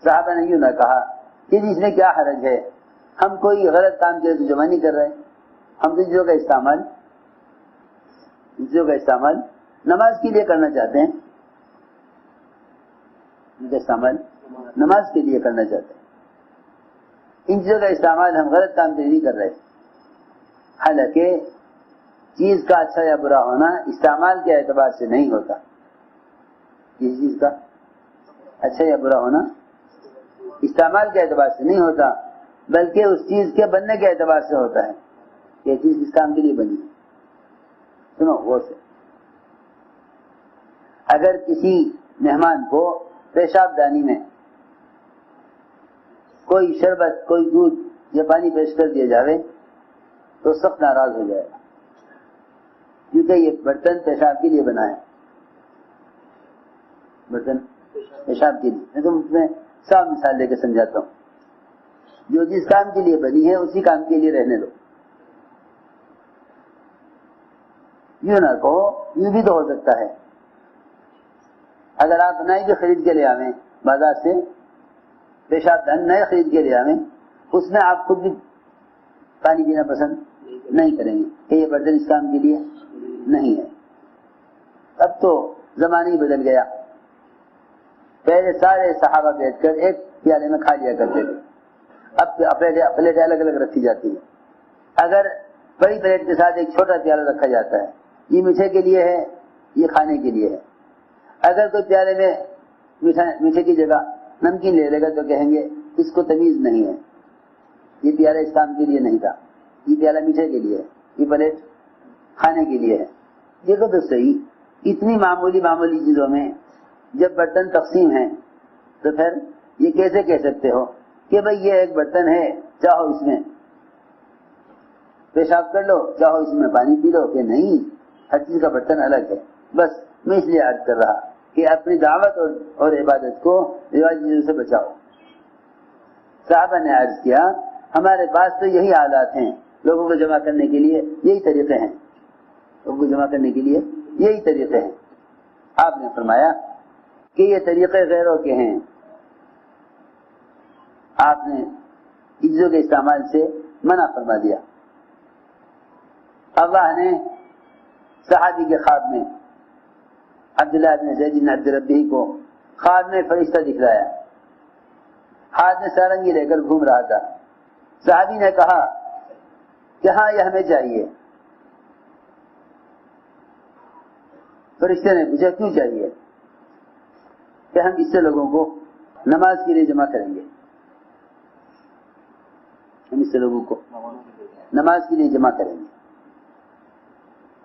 صحابہ نے یوں نہ کہا کہ اس میں کیا حرج ہے، ہم کوئی غلط کام کے لیے جمع نہیں کر رہے، ہم چیزوں کا استعمال نماز کے لیے کرنا چاہتے ہیں، ان کا استعمال نماز کے لیے کرنا چاہتے ہیں. ان چیزوں کا استعمال ہم غلط کام کے لیے نہیں کر رہے. حالانکہ چیز کا اچھا یا برا ہونا استعمال کے اعتبار سے نہیں ہوتا. کسی چیز کا اچھا یا برا ہونا استعمال کے اعتبار سے نہیں ہوتا، بلکہ اس چیز کے بننے کے اعتبار سے ہوتا ہے. یہ چیز اس کام کے لیے بنی. سنو غور سے، اگر کسی مہمان کو پیشاب دانی میں کوئی شربت، کوئی دودھ یا پانی پیش کر دیا جاوے تو سخت ناراض ہو جائے گا، کیونکہ یہ برتن پیشاب کے لیے بنا ہے. برتن پیشاب کے لیے. میں تو اس میں صاف مثال لے کے سمجھاتا ہوں. جو جس کام کے لیے بنی ہے اسی کام کے لیے رہنے دو. یوں نہ کہو، یوں بھی تو ہو سکتا ہے اگر آپ نئے بھی خرید کے لے آویں بازار سے، پیشاب دان نئے خرید کے لے آویں، اس میں آپ خود بھی پانی پینا پسند نہیں کریں گے کہ یہ برتن اس کام کے لیے نہیں ہے. اب تو زمانہ ہی بدل گیا. پہلے سارے صحابہ بیٹھ کر ایک پیالے میں کھا لیا کرتے تھے، اب پلیٹیں الگ الگ رکھی جاتی ہیں. اگر بڑی پلیٹ کے ساتھ ایک چھوٹا پیالہ رکھا جاتا ہے، یہ میٹھے کے لیے ہے، یہ کھانے کے لیے ہے. اگر کوئی پیالے میں میٹھے کی جگہ نمکین لے لے گا تو کہیں گے اس کو تمیز نہیں ہے، یہ پیالہ اس کام کے لیے نہیں تھا، یہ پیالہ میٹھے کے لیے ہے، یہ پلیٹ کھانے کے لیے ہے. دیکھو تو صحیح، اتنی معمولی چیزوں میں جب برتن تقسیم ہیں تو پھر یہ کیسے کہہ سکتے ہو کہ بھئی یہ ایک برتن ہے، چاہو اس میں پیشاب کر لو، چاہو اس میں پانی پی لو؟ کہ نہیں، ہر چیز کا برتن الگ ہے. بس میں اس لیے عرض کر رہا کہ اپنی دعوت اور عبادت کو رواجی چیزوں سے بچاؤ. صحابہ نے عرض کیا ہمارے پاس تو یہی آلات ہیں، لوگوں کو جمع کرنے کے لیے یہی طریقے ہیں، لوگوں کو جمع کرنے کے لیے یہی طریقے ہیں. آپ نے فرمایا کہ یہ طریقے غیروں کے ہیں. آپ نے چیزوں کے استعمال سے منع فرما دیا. اللہ نے صحابی کے خواب میں عبداللہ بن زید بن عبد ربی کو خواب میں فرشتہ دکھلایا، ہاتھ میں سارنگی لے کر گھوم رہا تھا. صحابی نے کہا کہ ہاں یہ ہمیں چاہیے. فرشتے نے پوچھا کیوں چاہیے؟ کہ ہم اس سے لوگوں کو نماز کے لیے جمع کریں گے. ہم اس سے لوگوں کو نماز کے لیے جمع کریں گے.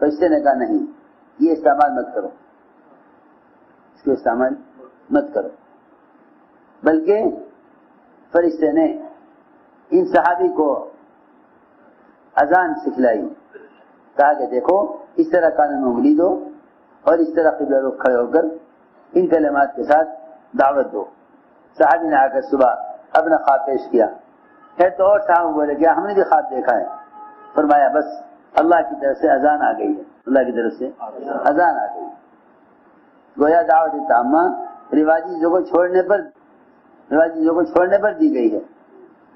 فرشتے نے کہا نہیں، یہ استعمال مت کرو، اس کو استعمال مت کرو. بلکہ فرشتے نے ان صحابی کو اذان سکھلائی، کہا کہ دیکھو اس طرح کانوں میں انگلی دو اور اس طرح قبلہ رخ کھڑے ہو کر ان کلمات کے ساتھ دعوت دو. صحابی نے آ کر صبح اپنا خواب پیش کیا. پھر تو اور صاحب بولے کیا ہم نے بھی خواب دیکھا ہے. فرمایا بس اللہ کی طرف سے اذان آ گئی ہے، اللہ کی طرف سے اذان آ گئی. گویا دعوت تامہ رواجی چیزوں کو چھوڑنے پر دی گئی ہے۔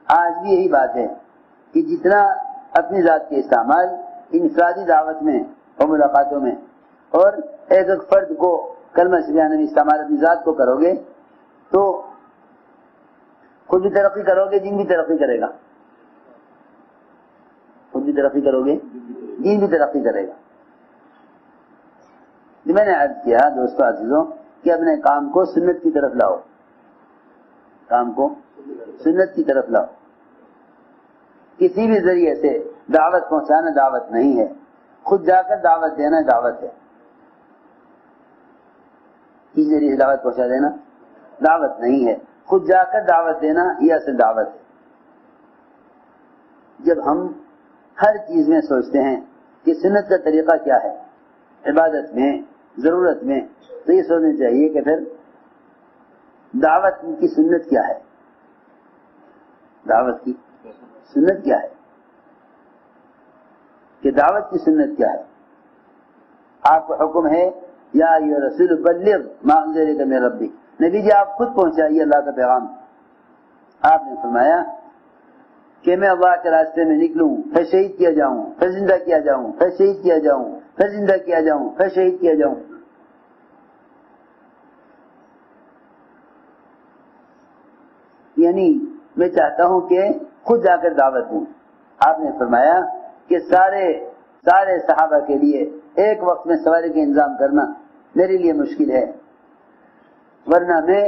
آج بھی یہی بات ہے کہ جتنا اپنی ذات کے استعمال انفرادی دعوت میں اور ملاقاتوں میں اور ایک ایک فرد کو کلمہ شریعہ میں استعمال اپنی ذات کو کرو گے تو خود بھی ترقی کرو گے، دین بھی ترقی کرے گا۔ خود بھی ترقی کرو گے، دین بھی ترقی کرے گا۔ میں نے عرض کیا دوستو عزیزوں کہ اپنے کام کو سنت کی طرف لاؤ، کام کو سنت کی طرف لاؤ۔ کسی بھی ذریعے سے دعوت پہنچانا دعوت نہیں ہے، خود جا کر دعوت دینا دعوت ہے۔ کسی ذریعے سے دعوت پہنچا دینا دعوت نہیں ہے، خود جا کر دعوت دینا یہ اصل دعوت ہے۔ جب ہم ہر چیز میں سوچتے ہیں کہ سنت کا طریقہ کیا ہے، عبادت میں، ضرورت میں، تو یہ سوچنا چاہیے کہ پھر دعوت کی سنت کیا ہے، دعوت کی سنت کیا ہے، کہ دعوت کی سنت کیا ہے۔ آپ کو حکم ہے یا ایھا رسول بلغ ما انزل الیک من ربک، نبی جی آپ خود پہنچائیے اللہ کا پیغام۔ آپ نے فرمایا کہ میں اللہ کے راستے میں نکلوں، پھر شہید کیا جاؤں، پھر زندہ کیا جاؤں، پھر شہید کیا جاؤں، پھر زندہ کیا جاؤں، پھر شہید کیا جاؤں۔ یعنی میں چاہتا ہوں کہ خود جا کر دعوت دوں۔ آپ نے فرمایا کہ سارے صحابہ کے لیے ایک وقت میں سواری کا انتظام کرنا میرے لیے مشکل ہے، ورنہ میں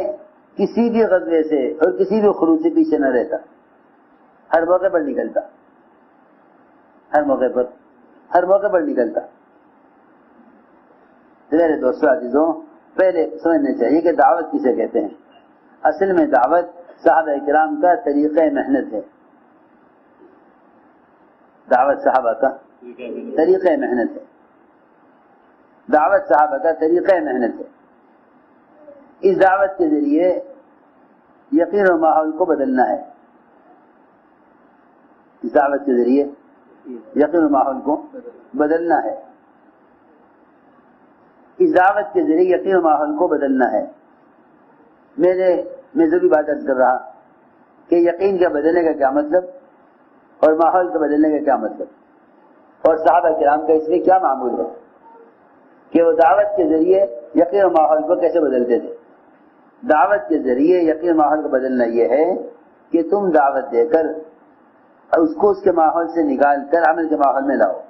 کسی بھی غزوے سے اور کسی بھی خروج سے پیچھے نہ رہتا، ہر موقع پر نکلتا، ہر موقع پر نکلتا۔ میرے دوستو عزیزوں، پہلے سمجھنا چاہیے کہ دعوت کسے کہتے ہیں۔ اصل میں دعوت صحابہ کرام کا طریقہ محنت ہے، دعوت صحابہ کا طریقہ محنت ہے، دعوت صحابہ کا طریقہ محنت ہے۔ اس دعوت کے ذریعے یقین و ماحول کو بدلنا ہے، اس دعوت کے ذریعے یقین و ماحول کو بدلنا ہے، اس دعوت کے ذریعے یقین و ماحول کو بدلنا ہے۔ میں ضروری بات عرض کر رہا کہ یقین کا بدلنے کا کیا مطلب اور ماحول کا بدلنے کا کیا مطلب، اور صحابہ کرام کا اس میں کیا معمول ہے کہ وہ دعوت کے ذریعے یقین و ماحول کو کیسے بدلتے تھے۔ دعوت کے ذریعے یقین و ماحول کو بدلنا یہ ہے کہ تم دعوت دے کر اس کو اس کے ماحول سے نکال کر عمل کے ماحول میں لاؤ،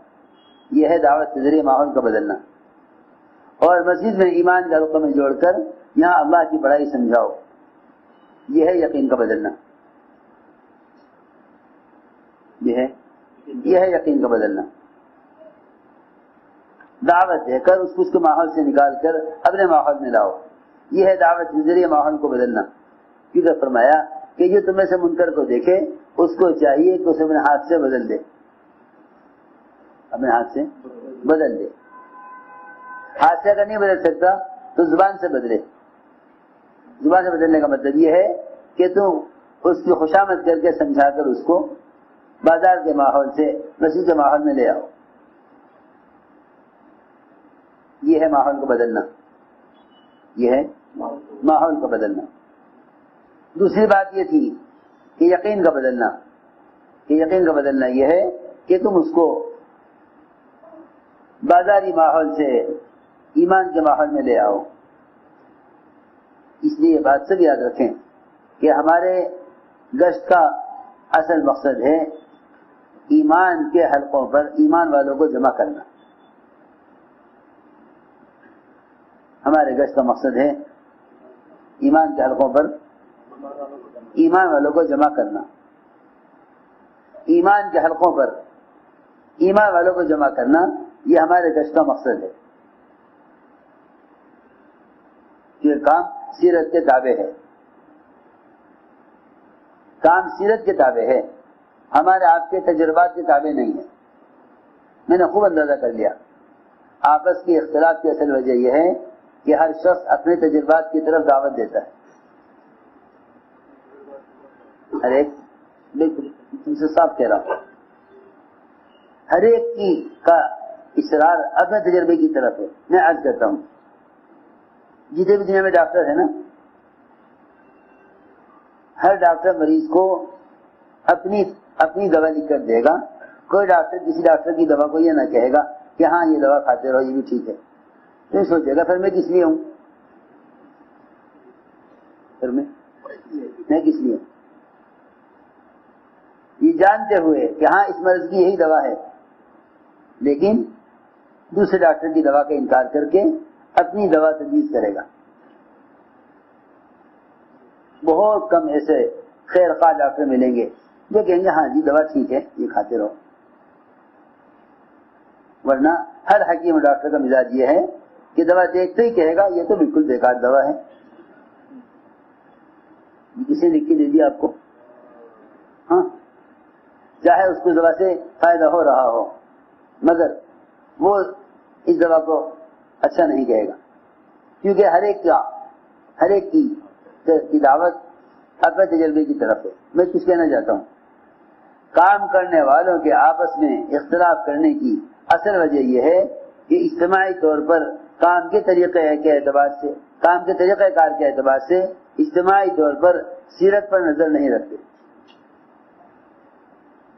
یہ ہے دعوت کے ذریعے ماحول کا بدلنا۔ اور مسجد میں ایمان کا رقم میں جوڑ کر یہاں اللہ کی بڑائی سمجھاؤ، یہ ہے یقین کا بدلنا، یہ ہے یقین کا بدلنا۔ دعوت دے کر اس کو اس کے ماحول سے نکال کر اپنے ماحول میں لاؤ، یہ ہے دعوت کے ذریعے ماحول کو بدلنا۔ کیونکہ فرمایا کہ جو تمہیں سے منکر کو دیکھے اس کو چاہیے کہ اسے اپنے ہاتھ سے بدل دے، اپنے ہاتھ سے بدل دے۔ ہاتھ سے اگر نہیں بدل سکتا تو زبان سے بدلے۔ زبان سے بدلنے کا مطلب یہ ہے کہ تم اس کی خوشامد کر کے سمجھا کر اس کو بازار کے ماحول سے مسجد کے ماحول میں لے آؤ، یہ ہے ماحول کو بدلنا، یہ ہے ماحول کو بدلنا۔ دوسری بات یہ تھی کہ یقین کا بدلنا، کہ یقین کا بدلنا یہ ہے کہ تم اس کو بازاری ماحول سے ایمان کے ماحول میں لے آؤ۔ اس لیے یہ بات سب یاد رکھیں کہ ہمارے گشت کا اصل مقصد ہے ایمان کے حلقوں پر ایمان والوں کو جمع کرنا۔ ہمارے گشت کا مقصد ہے ایمان کے حلقوں پر ایمان والوں کو جمع کرنا، ایمان کے حلقوں پر ایمان والوں کو جمع کرنا، یہ ہمارے گشت کا مقصد ہے۔ یہ کام سیرت کے تابع ہے، کام سیرت کے تابع ہے، ہمارے آپ کے تجربات کے تابع نہیں ہے۔ میں نے خوب اندازہ کر لیا، آپس کے اختلاف کی اصل وجہ یہ ہے کہ ہر شخص اپنے تجربات کی طرف دعوت دیتا ہے۔ ہر ایک، بالکل تم سے صاف کہہ رہا ہوں، ہر ایک کی کا اصرار اپنے تجربے کی طرف ہے۔ میں عرض کرتا ہوں، جتنے بھی دنیا میں ڈاکٹر ہیں نا، ہر ڈاکٹر مریض کو اپنی دوا لکھ کر دے گا. کوئی ڈاکٹر کسی ڈاکٹر کی دوا کو یہ نہ کہے گا کہ ہاں یہ دوا کھاتے رہو یہ بھی ٹھیک ہے. تو سوچے گا پھر میں کس لیے ہوں, پھر میں کس لیے ہوں. یہ جانتے ہوئے کہ ہاں اس مرض کی یہی دوا ہے, لیکن دوسرے ڈاکٹر کی دوا کا انکار کر کے اپنی دوا تجویز کرے گا. بہت کم ایسے خیر خواہ ڈاکٹر ملیں گے جو کہیں گے ہاں جی دوا ٹھیک ہے یہ کھاتے رہو. ورنہ ہر حکیم اور ڈاکٹر کا مزاج یہ ہے کہ دوا دیکھتے ہی کہے گا یہ تو بالکل بیکار دوا ہے. کسی نے لکھ کے دے دیا آپ کو, ہاں چاہے اس کو دوا سے فائدہ ہو رہا ہو, مگر وہ اس دوا کو اچھا نہیں کہے گا, کیونکہ ہر ایک کی دعوت اپنے تجربے کی طرف ہے. میں کچھ کہنا چاہتا ہوں, کام کرنے والوں کے آپس میں اختلاف کرنے کی اصل وجہ یہ ہے کہ اجتماعی طور پر کام کے طریقہ کے اعتبار سے, کام کے طریقہ کار کے اعتبار سے اجتماعی طور پر سیرت پر نظر نہیں رکھتے.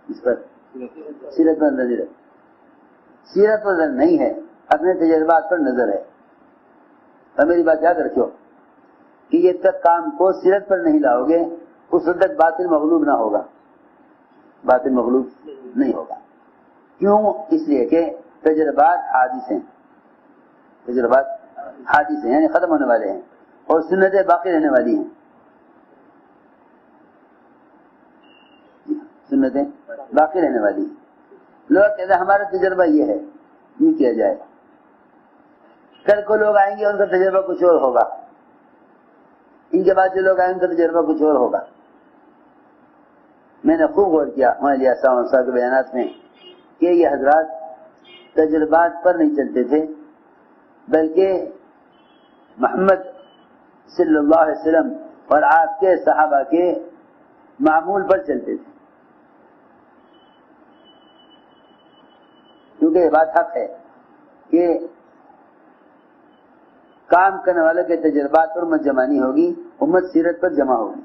اس پر سیرت پر نظر نہیں رکھتے. سیرت پر نظر نہیں ہے, اپنے تجربات پر نظر ہے. اور میری بات یاد رکھو کہ یہ تک کام کو سیرت پر نہیں لاؤ گے اس وقت تک باطل مغلوب نہ ہوگا, باطل مغلوب نہیں ہوگا. کیوں؟ اس لیے کہ تجربات حادث ہیں, تجربات حادث ہیں یعنی ختم ہونے والے ہیں, اور سنتیں باقی رہنے والی ہیں. سنتیں باقی رہنے والی ہیں. لوگ کہتے ہیں ہمارا تجربہ یہ ہے, یہ کیا جائے. کل کو لوگ آئیں گے ان کا تجربہ کچھ اور ہوگا, ان کے بعد جو لوگ آئیں ان کا تجربہ کچھ اور ہوگا. میں نے خوب غور کیا ہمارے صاحب کے بیانات میں کہ یہ حضرات تجربات پر نہیں چلتے تھے, بلکہ محمد صلی اللہ علیہ وسلم اور آپ کے صحابہ کے معمول پر چلتے تھے. کیونکہ یہ بات حق ہے کہ کام کرنے والوں کے تجربات پر امت جمع نہیں ہوگی, امت سیرت پر جمع ہوگی.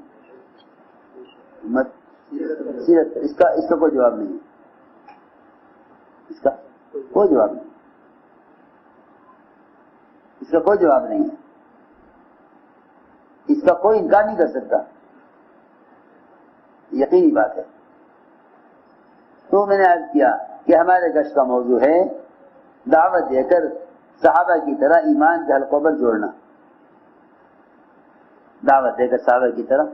امت سیرت, اس کا کوئی جواب نہیں ہے, اس کا کوئی جواب نہیں, اس کا کوئی جواب نہیں ہے, اس کا کوئی انکار نہیں کر سکتا, یقینی بات ہے. تو میں نے عرض کیا کہ ہمارے گشت کا موضوع ہے دعوت دے کر صحابہ کی طرح ایمان کے حلقوں پر جوڑنا. دعوت دے کر صحابہ کی طرح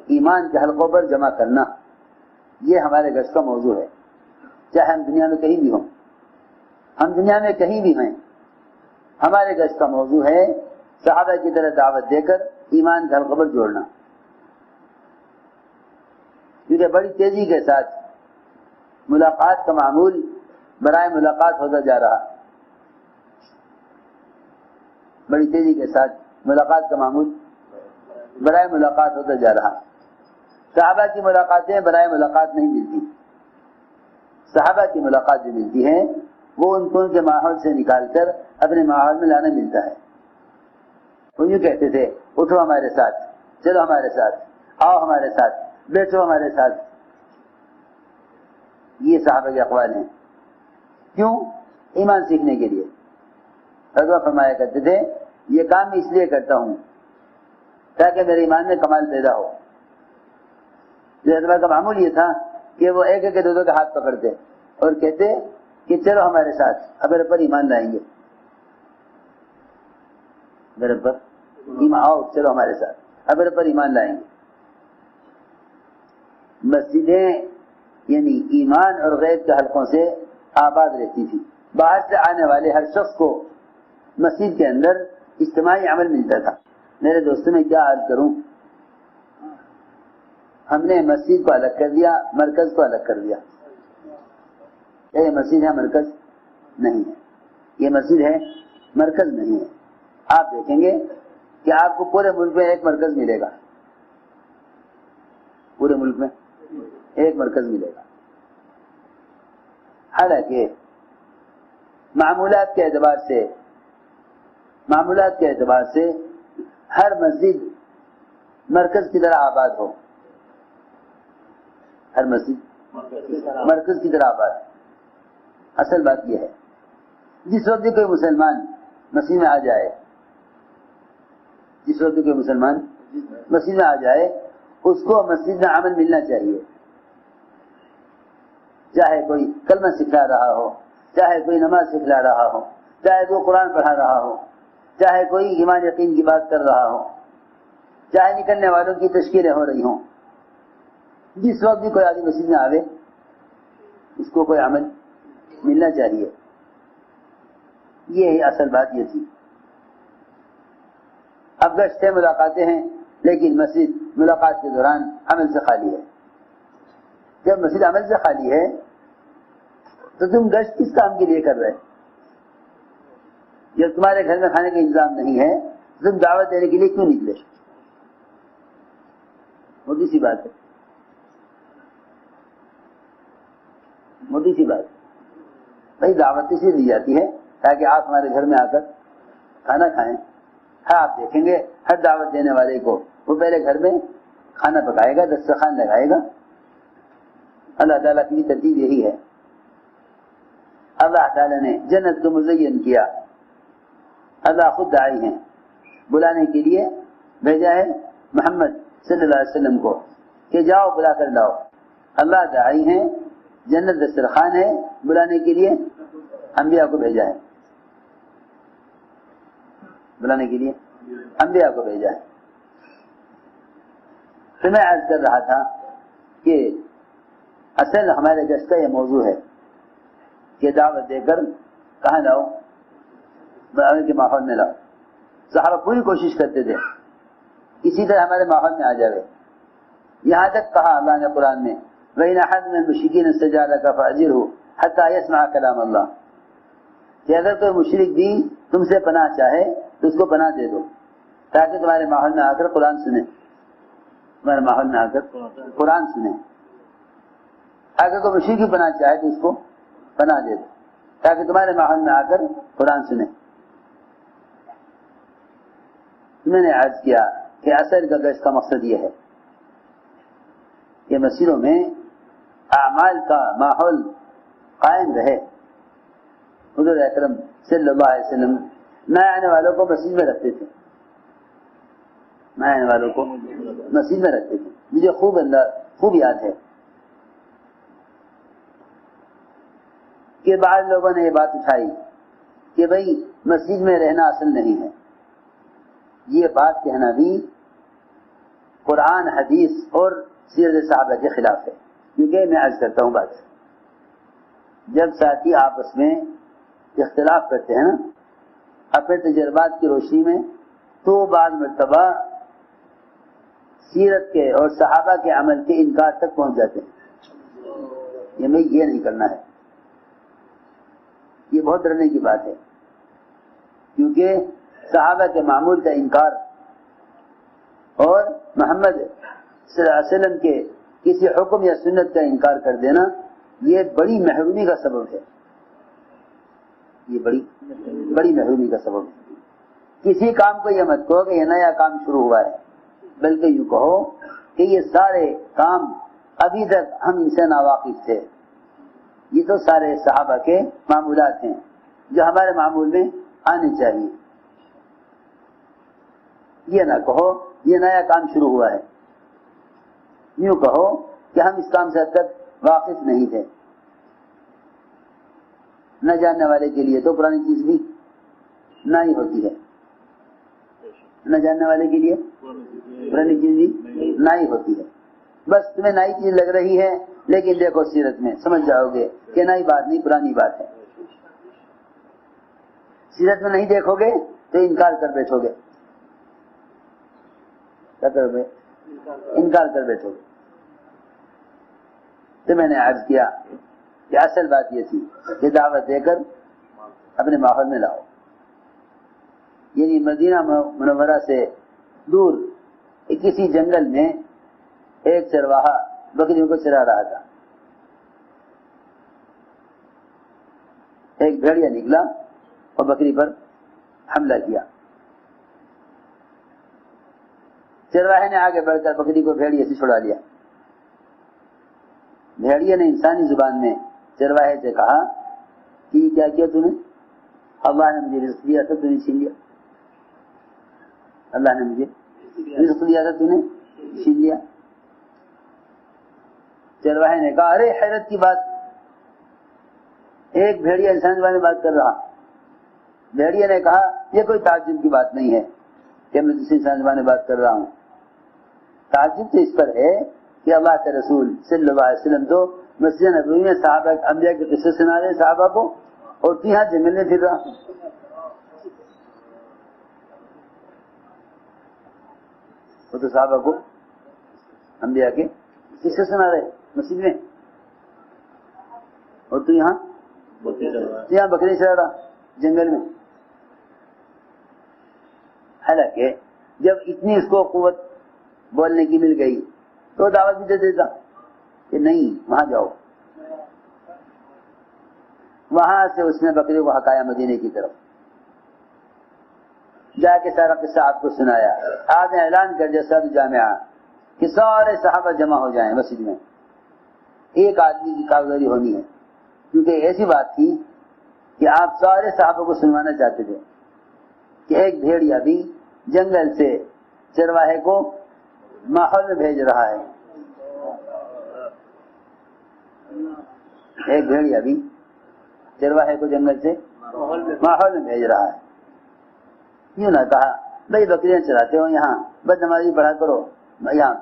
ایمان کے حلقوں پر جمع کرنا, یہ ہمارے گشت کا موضوع ہے. چاہے ہم دنیا میں کہیں بھی ہوں, ہم دنیا میں کہیں بھی ہیں, ہمارے گشت کا موضوع ہے صحابہ کی طرح دعوت دے کر ایمان کے حلقوں پر جوڑنا. کیونکہ بڑی تیزی کے ساتھ ملاقات کا معمول برائے ملاقات ہوتا جا رہا, بڑی تیزی کے ساتھ ملاقات کا معمول برائے ملاقات ہوتا جا رہا. صحابہ کی ملاقاتیں برائے ملاقات نہیں ملتی. صحابہ کی ملاقات جو ملتی ہے وہ ان کو ان کے ماحول سے نکال کر اپنے ماحول میں لانا ملتا ہے. وہ یوں کہتے تھے اٹھو ہمارے ساتھ, چلو ہمارے ساتھ, آؤ ہمارے ساتھ, بیٹھو ہمارے ساتھ. یہ صحابہ کے اقوال ہیں. کیوں؟ ایمان سیکھنے کے لیے. حضرت فرمایا کرتے تھے یہ کام میں اس لیے کرتا ہوں تاکہ میرے ایمان میں کمال پیدا ہو. حضرت کا معمول یہ تھا کہ وہ ایک ایک دو کے ہاتھ پکڑتے اور کہتے کہ چلو ہمارے ساتھ, اب میرے پر ایمان لائیں گے, میرے پر ایمان آؤ, چلو ہمارے ساتھ, اب میرے پر ایمان لائیں گے. مسجدیں یعنی ایمان اور غیب کے حلقوں سے آباد رہتی تھی. باہر سے آنے والے ہر شخص کو مسجد کے اندر اجتماعی عمل ملتا تھا. میرے دوستوں میں کیا عرض کروں, ہم نے مسجد کو الگ کر دیا, مرکز کو الگ کر دیا. یہ مسجد ہے, مرکز نہیں ہے. یہ مسجد ہے, مرکز نہیں ہے. آپ دیکھیں گے کہ آپ کو پورے ملک میں ایک مرکز ملے گا, پورے ملک میں ایک مرکز ملے گا. حالانکہ معمولات کے اعتبار سے ہر مسجد مرکز کی طرح آباد ہو، ہر مسجد مرکز کی طرح آباد۔ اصل بات یہ ہے جس وقت بھی کوئی مسلمان مسجد میں آ جائے، جس وقت بھی کوئی مسلمان مسجد میں آ جائے اس کو مسجد میں عمل ملنا چاہیے، چاہے کوئی کلمہ سکھلا رہا ہو، چاہے کوئی نماز سکھلا رہا ہو، چاہے کوئی قرآن پڑھا رہا ہو، چاہے کوئی ایمان یقین کی بات کر رہا ہو، چاہے نکلنے والوں کی تشکیلیں ہو رہی ہوں، جس وقت بھی کوئی آدمی مسجد میں آوے اس کو کوئی عمل ملنا چاہیے۔ یہ اصل بات یہ تھی۔ اب گشتیں ملاقاتیں ہیں لیکن مسجد ملاقات کے دوران عمل سے خالی ہے۔ جب مسجد عمل سے خالی ہے تو تم گشت کس کام کے لیے کر رہے؟ جب تمہارے گھر میں کھانے کا انتظام نہیں ہے تم دعوت دینے کے لیے کیوں نکلے؟ موٹی سی بات ہے، موٹی سی بات۔ بھائی دعوت اس لیے دی جاتی ہے تاکہ آپ ہمارے گھر میں آ کر کھانا کھائیں۔ ہاں آپ دیکھیں گے ہر دعوت دینے والے کو وہ پہلے گھر میں کھانا پکائے گا، دسترخوان لگائے گا۔ اللہ تعالیٰ کی ترتیب یہی ہے۔ اللہ تعالیٰ نے جنت کو مزین کیا، اللہ خود داعی ہیں، بلانے کے لیے بھیجا ہے محمد صلی اللہ علیہ وسلم کو کہ جاؤ بلا کر لاؤ۔ اللہ داعی ہیں، جنت دسترخوان ہے، بلانے کے لیے انبیاء کو بھیجا ہے، بلانے کے لیے انبیاء کو بھیجا ہے۔ تو میں عرض کر رہا تھا کہ اصل ہمارے گشت کا یہ موضوع ہے کہ دعوت دے کر کہاں لاؤ؟ بلانے کے ماحول میں لاؤ۔ صحابہ پوری کوشش کرتے تھے اسی طرح ہمارے ماحول میں آ جائے، یہاں تک کہا اللہ نے قرآن میں وَإِنْ أَحَدٌ مِّنَ الْمُشْرِكِينَ اسْتَجَارَكَ فَأَجِرْهُ حَتَّىٰ يَسْمَعَ كَلَامَ اللَّهِ، کہ اگر کوئی مشرک بھی تم سے پناہ چاہے تو اس کو پناہ دے دو تاکہ تمہارے ماحول میں آ کر قرآن سنے، تمہارے ماحول میں آ کر قرآن سنے۔ اگر کوئی مشرک بھی پناہ چاہے تو اس کو پناہ دے دو تاکہ تمہارے ماحول میں آ کر قرآن سنے۔ میں نے عرض کیا کہ اثر کا گشت کا مقصد یہ ہے کہ مسجدوں میں اعمال کا ماحول قائم رہے۔ حضور اکرم صلی اللہ علیہ وسلم نئے آنے والوں کو مسجد میں رکھتے تھے، نئے آنے والوں کو مسجد میں رکھتے تھے۔ مجھے خوب یاد ہے کہ بعض لوگوں نے یہ بات اٹھائی کہ بھئی مسجد میں رہنا اصل نہیں ہے۔ یہ بات کہنا بھی قرآن حدیث اور سیرت صحابہ کے خلاف ہے، کیونکہ میں عرض کرتا ہوں بات، جب ساتھی آپس میں اختلاف کرتے ہیں نا اپنے تجربات کی روشنی میں تو بعض مرتبہ سیرت کے اور صحابہ کے عمل کے انکار تک پہنچ جاتے ہیں۔ یہ نہیں کرنا ہے، یہ بہت ڈرنے کی بات ہے، کیونکہ صحابہ کے معمول کا انکار اور محمد صلی اللہ علیہ وسلم کے کسی حکم یا سنت کا انکار کر دینا یہ بڑی محرومی کا سبب ہے، یہ بڑی محرومی کا سبب ہے۔ کسی کام کو یہ مت کہو کہ یہ نیا کام شروع ہوا ہے، بلکہ یوں کہو کہ یہ سارے کام ابھی تک ہم ان سے ناواقف تھے، یہ تو سارے صحابہ کے معمولات ہیں جو ہمارے معمول میں آنے چاہیے۔ یہ نہ کہو یہ نیا کام شروع ہوا ہے، یوں کہو کہ ہم اس کام سے اب تک واقف نہیں تھے۔ نہ جاننے والے کے لیے تو پرانی چیز بھی نہ ہی ہوتی ہے، نہ جاننے والے کے لیے پرانی چیز بھی نہ ہی ہوتی ہے۔ بس تمہیں نئی چیز لگ رہی ہے لیکن دیکھو سیرت میں سمجھ جاؤ گے کہ نئی بات نہیں پرانی بات ہے۔ سیرت میں نہیں دیکھو گے تو انکار کر بیٹھو گے، کیا کرو گے؟ انکار کر بیٹھو گے۔ تو میں نے عرض کیا کہ اصل بات یہ تھی کہ دعوت دے کر اپنے ماحول میں لاؤ، یعنی مدینہ منورہ سے دور کسی جنگل میں ایک چرواہا بکریوں کو چرا رہا تھا، ایک بھیڑیا نکلا اور بکری پر حملہ کیا، چرواہے نے آگے بڑھ کر بکری کو بھیڑیے سے چھڑا لیا. بھیڑیے نے انسانی زبان میں چرواہے سے کہا کہ یہ کیا کیا تو نے؟ اللہ نے مجھے رزق دیا تھا تو نے چھین لیا. اللہ نے مجھے رزق دیا تھا تو نے چھین لیا. چرواہے نے کہا ارے حیرت کی بات, ایک بھیڑیا انسان زبان میں بات کر رہا. بھیڑیے نے کہا یہ کوئی تعجب کی بات نہیں ہے کہ میں دوسری انسان زبان میں بات کر رہا ہوں. تعجب تو اس پر ہے کہ اللہ کے رسول صلی اللہ علیہ وسلم تو مسجد نبوی میں صحابہ انبیاء کے قصے سنا رہے صحابہ کو, اور تو یہاں جنگل میں پھر رہا. وہ تو صحابہ کو انبیاء کے قصے سنا رہے مسجد میں, اور تو یہاں بکری چلا رہا جنگل میں. حالانکہ جب اتنی اس کو قوت بولنے کی مل گئی تو دعوت بھی دے دیتا کہ نہیں وہاں جاؤ. وہاں سے اس نے بکری کو ہٹایا مدینے کی طرف, جا کے سارا قصہ آپ کو سنایا. آپ نے اعلان کر دیا صدر جامعہ کہ سارے صحابہ جمع ہو جائیں مسجد میں, ایک آدمی کی کارگزاری ہونی ہے, کیونکہ ایسی بات تھی کہ آپ سارے صحابہ کو سنوانا چاہتے تھے کہ ایک بھیڑیا بھی جنگل سے چرواہے کو ماحول میں بھیج رہا ہے. ایک بھیڑیا بھی چرواہے کو جنگل سے ماحول میں بھیج رہا ہے. یوں نہ کہا بھائی بکریاں چراتے ہو یہاں بدنمازی پڑھا کرو, یہاں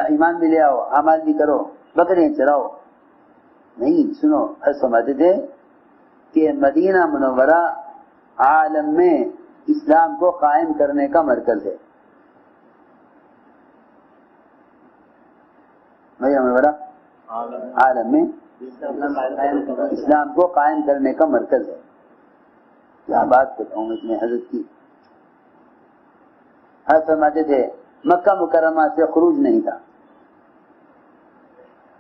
ایمان بھی لے آؤ اعمال بھی کرو, بکریاں چراؤ. نہیں, سنو, فرماتے تھے کہ مدینہ منورہ عالم میں اسلام کو قائم کرنے کا مرکز ہے. مدینہ منورہ عالم میں اسلام کو قائم کرنے کا مرکز ہے. کیا بات کرتا ہوں اس میں حضرت کی. حضرت فرماتے تھے مکہ مکرمہ سے خروج نہیں تھا,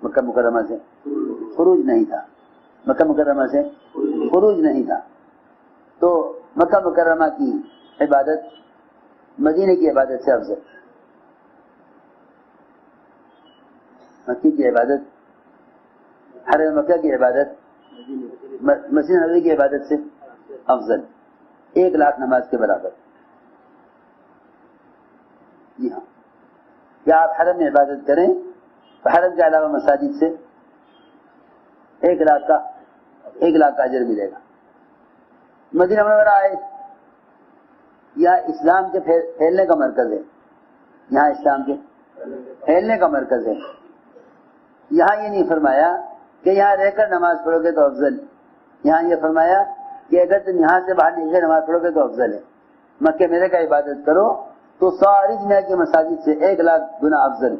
مکہ مکرمہ سے خروج نہیں تھا, مکہ مکرمہ سے خروج نہیں تھا. تو مکہ مکرمہ کی عبادت مدینے کی عبادت سے افضل, مکی کی عبادت, حرم مکہ کی عبادت مسجد نبوی کی عبادت سے افضل, 1,00,000 نماز کے برابر. جی ہاں, کیا آپ حرم میں عبادت کریں تو حرم کے علاوہ مساجد سے 1,00,000 کا اجر ملے گا. مدینہ منورہ آئے, یا اسلام کے پھیلنے کا مرکز ہے, یہاں اسلام کے پھیلنے کا مرکز ہے. یہاں یہ نہیں فرمایا کہ یہاں رہ کر نماز پڑھو گے تو افضل, یہاں یہ فرمایا کہ اگر تم یہاں سے باہر نکل کے نماز پڑھو گے تو افضل ہے. مکے میرے کا عبادت کرو تو ساری دنیا کی مساجد سے 1,00,000 گنا افضل,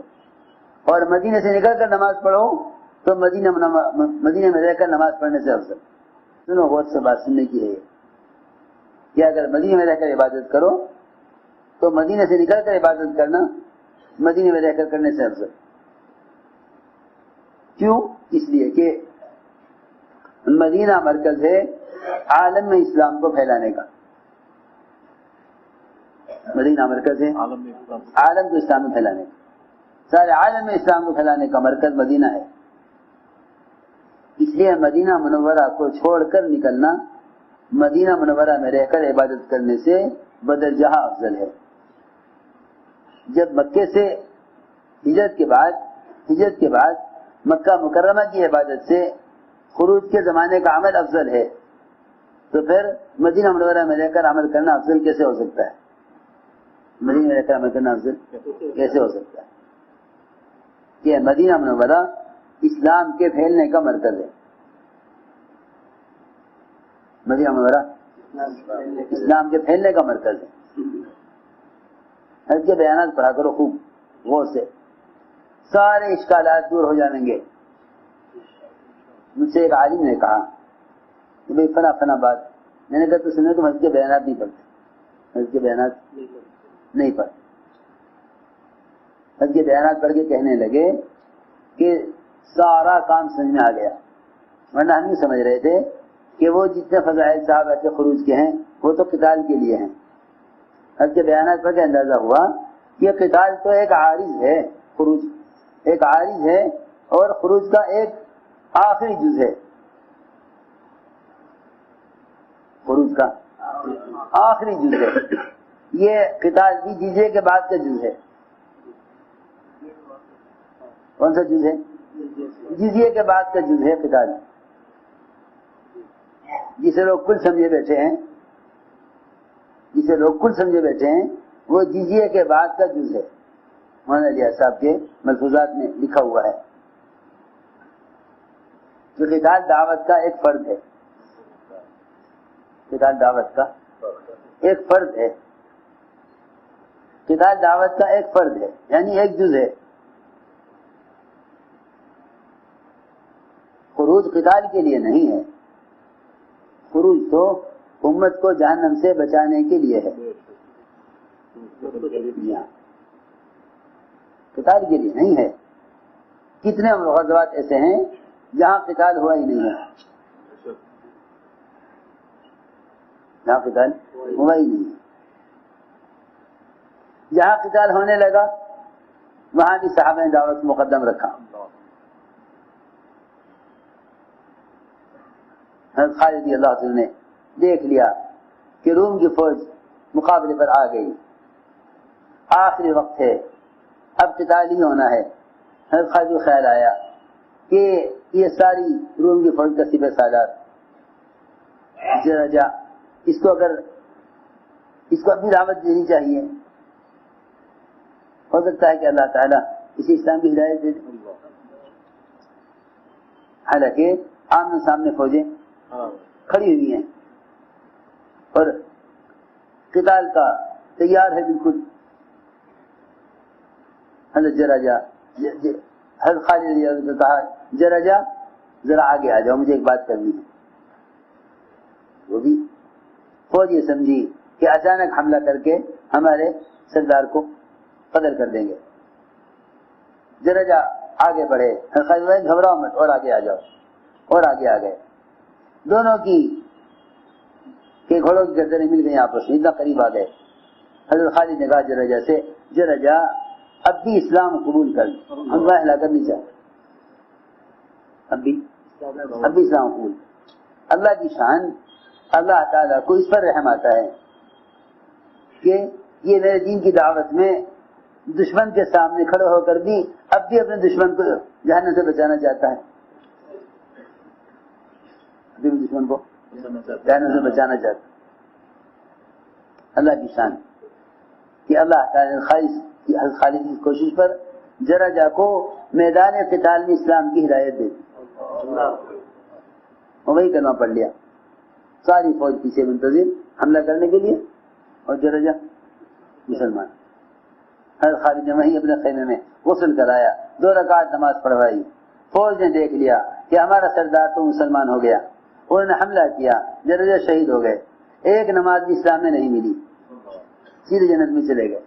اور مدینے سے نکل کر نماز پڑھو تو مدینے میں رہ کر نماز پڑھنے سے افضل. سنو, بہت سے بات سننے کی ہے کہ اگر مدینے میں رہ کر عبادت کرو تو مدینے سے نکل کر عبادت کرنا مدینے میں رہ کر کرنے سے افضل. کیوں؟ اس لیے کہ مدینہ مرکز ہے عالم میں اسلام کو پھیلانے کا. مدینہ مرکز ہے عالم کو اسلام میں پھیلانے کا, سارے عالم میں اسلام کو پھیلانے کا مرکز مدینہ ہے. اس لیے مدینہ منورہ کو چھوڑ کر نکلنا مدینہ منورہ میں رہ کر عبادت کرنے سے بدر جہاں افضل ہے. جب مکے سے ہجرت کے بعد مکہ مکرمہ کی عبادت سے خروج کے زمانے کا عمل افضل ہے, تو پھر مدینہ منورہ میں رہ کر عمل کرنا افضل کیسے ہو سکتا ہے؟ مدینہ میں رہ کر عمل کرنا افضل کیسے ہو سکتا ہے؟ کہ مدینہ منورہ اسلام کے پھیلنے کا مرکز ہے. مدینہ منورہ اسلام کے پھیلنے کا مرکز ہے. حج کے بیانات پڑھا کرو خوب غور سے, سارے اشکالات دور ہو جائیں گے. مجھ سے ایک عالم نے کہا کہ بھائی فنا بات, میں نے کہا تو سنے تم حج کے بیانات نہیں پڑھتے, حج کے بیانات نہیں پڑھتے. حج کے بیانات پڑھ کے کہنے لگے کہ سارا کام سمجھ میں آ گیا, ورنہ ہم نہیں سمجھ رہے تھے کہ وہ جتنے فضائل صاحب ایسے خروج کے ہیں وہ تو قتال کے لیے ہیں, حج کے بیانات پڑھ کے اندازہ ہوا کہ قتال تو ایک عارض ہے، خروج ایک عارض ہے اور خروج کا ایک آخری جز ہے، خروج کا آخری جز ہے. یہ قتال بھی جزیے کے بعد کا جز ہے. کون سا جز ہے؟ جزیے کے بعد کا جز ہے قتال، جسے لوگ کل سمجھے بیٹھے ہیں، جسے لوگ کل سمجھے بیٹھے ہیں وہ جزیے کے بعد کا جز ہے. مولانا علی صاحب کے ملفوظات میں لکھا ہوا ہے کہ قتال دعوت کا ایک فرد ہے، قتال دعوت کا ایک فرد ہے، قتال دعوت کا ایک فرد ہے، یعنی ایک جز ہے. خروج قتال کے لیے نہیں ہے، خروج تو امت کو جہنم سے بچانے کے لیے ہے، قتال کے لیے نہیں ہے. کتنے غزوات ایسے ہیں جہاں قتال ہوا ہی نہیں ہے، جہاں قتال ہوا ہی نہیں ہے. جہاں قتال ہونے لگا وہاں بھی صحابہ نے دعوت مقدم رکھا. حضرت خالد رضی اللہ عنہ نے دیکھ لیا کہ روم کی فوج مقابلے پر آ گئی، آخری وقت ہے، اب قتال ہی ہونا ہے. حضرت خالد کو خیال آیا کہ یہ ساری روم کی فوج کا سپہ سالار جرجا، اس کو اپنی دعوت دینی چاہیے، ہو سکتا ہے کہ اللہ تعالیٰ اسی اسلام کی ہدایت دے دے. حالانکہ آمنے سامنے فوجیں کھڑی ہوئی ہیں اور قتال کا تیار ہے بالکل. حضرت جرجا، حضرت خالد نے کہا جرجا ذرا آگے آ جاؤ، مجھے ایک بات کرنی ہے. وہ بھی فوج یہ سمجھی کہ اچانک حملہ کر کے ہمارے سردار کو قتل کر دیں گے. جرجا آگے بڑھے، حضرت خالد نے گھبراؤ مت، اور آگے آ جاؤ، اور آگے آ گئے. دونوں کی کہ گھوڑوں کی گردنیں مل گئی آپس میں، اتنا قریب آ گئے. حضرت خالد نے کہا جرجا سے، جرجا اب بھی اسلام قبول کر، ہم ہلاکت نہیں چاہتے، اب بھی اسلام قبول. اللہ کی شان، اللہ تعالیٰ کو اس پر رحم آتا ہے کہ یہ میرے دین کی دعوت میں دشمن کے سامنے کھڑے ہو کر بھی اب بھی اپنے دشمن کو جہنم سے بچانا چاہتا ہے، ابھی بھی دشمن کو جہنم سے بچانا چاہتا ہے. اللہ کی شان کہ اللہ تعالیٰ خالد کی کوشش پر جرجا کو میدان قتال میں اسلام کی ہدایت دے دی. وہی کلمہ پڑھ لیا، ساری فوج پیچھے منتظر حملہ کرنے کے لیے، اور جرجا مسلمان. حضرت خالد نے وہیں اپنے خیمے میں غسل کرایا، 2 رکعت نماز پڑھوائی. فوج نے دیکھ لیا کہ ہمارا سردار تو مسلمان ہو گیا، انہوں نے حملہ کیا، جرجا شہید ہو گئے. ایک نماز بھی اسلام میں نہیں ملی، سیدھے جنت میں چلے گئے.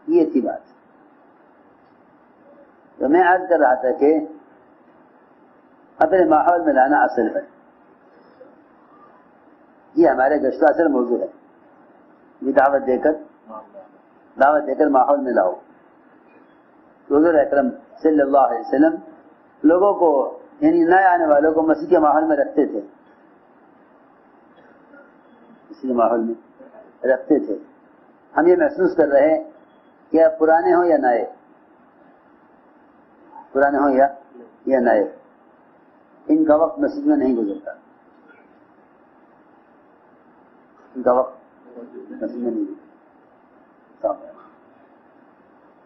یہ تھی بات. تو میں عرض کر رہا تھا کہ اپنے ماحول میں لانا اصل ہے، یہ ہمارے گشت اصل موضوع ہے. یہ دعوت دے کر ماحول میں لاؤ. حضور اکرم صلی اللہ علیہ وسلم لوگوں کو، یعنی نئے آنے والوں کو مسیح کے ماحول میں رکھتے تھے، اسی ماحول میں رکھتے تھے. ہم یہ محسوس کر رہے ہیں کہ اب پرانے ہوں یا نئے، پرانے ہوں یا نئے، ان کا وقت مسجد میں نہیں گزرتا، ان کا وقت مسجد میں نہیں گزرتا.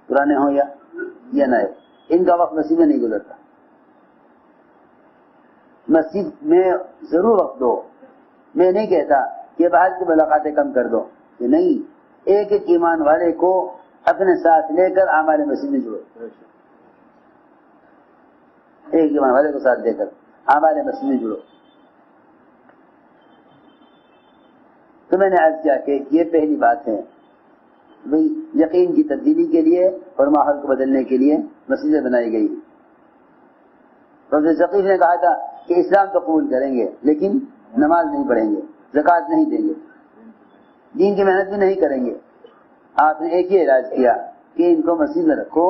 پرانے ہوں یا نئے، ان کا وقت مسجد میں نہیں گزرتا. مسجد میں ضرور وقت دو. میں نہیں کہتا کہ باہر کی ملاقاتیں کم کر دو، کہ نہیں، ایک ایک ایمان والے کو اپنے ساتھ لے کر اعمال مسجد میں جوڑو، ایک ایمان والے کو ساتھ لے کر اعمال مسجد میں جوڑو. تو میں نے عرض کیا کہ یہ پہلی بات ہے، بھئی یقین کی تبدیلی کے لیے اور ماحول کو بدلنے کے لیے مسجدیں بنائی گئی. پروفیسر ثقیف نے کہا تھا کہ اسلام تو قبول کریں گے لیکن نماز نہیں پڑھیں گے، زکوٰۃ نہیں دیں گے. دین کی محنت بھی نہیں کریں گے. آپ نے ایک ہی علاج کیا کہ ان کو مسجد میں رکھو,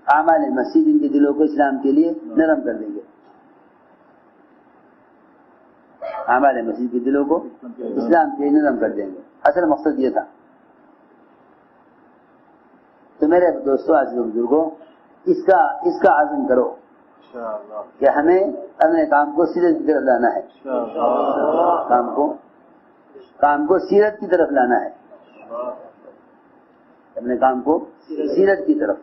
اعمال مسجد ان کے دلوں کو اسلام کے لیے نرم کر دیں گے, اعمال مسجد کے دلوں کو اسلام کے لیے نرم کر دیں گے. اصل مقصد یہ تھا. تو میرے دوستوں, آج کے بزرگوں, اس کا عزم کرو کہ ہمیں اپنے کام کو سیرت کی طرف لانا ہے, کام کو سیرت کی طرف لانا ہے, اپنے کام کو سیرت کی طرف.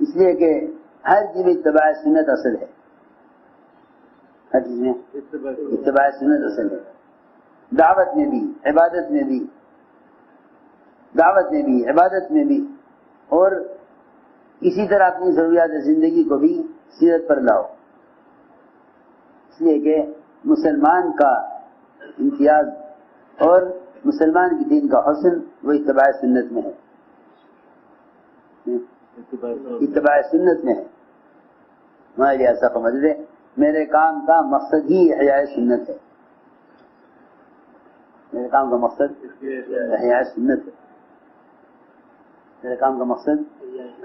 اس لیے کہ ہر چیز میں اتباع سنت اصل ہے, ہر چیز میں اتباع سنت اصل ہے. دعوت میں بھی, عبادت میں بھی, عبادت میں بھی, اور اسی طرح اپنی ضروریات زندگی کو بھی سیرت پر لاؤ. اس لیے کہ مسلمان کا امتیاز اور مسلمان کی دین کا حسن وہ اتباع سنت میں ہے, اتباع سنت میں ہے. ہمارے ایسا سمجھ لے میرے کام کا مقصد ہی احیاء سنت ہے, میرے کام کا مقصد احیاء سنت ہے, میرے کام کا مقصد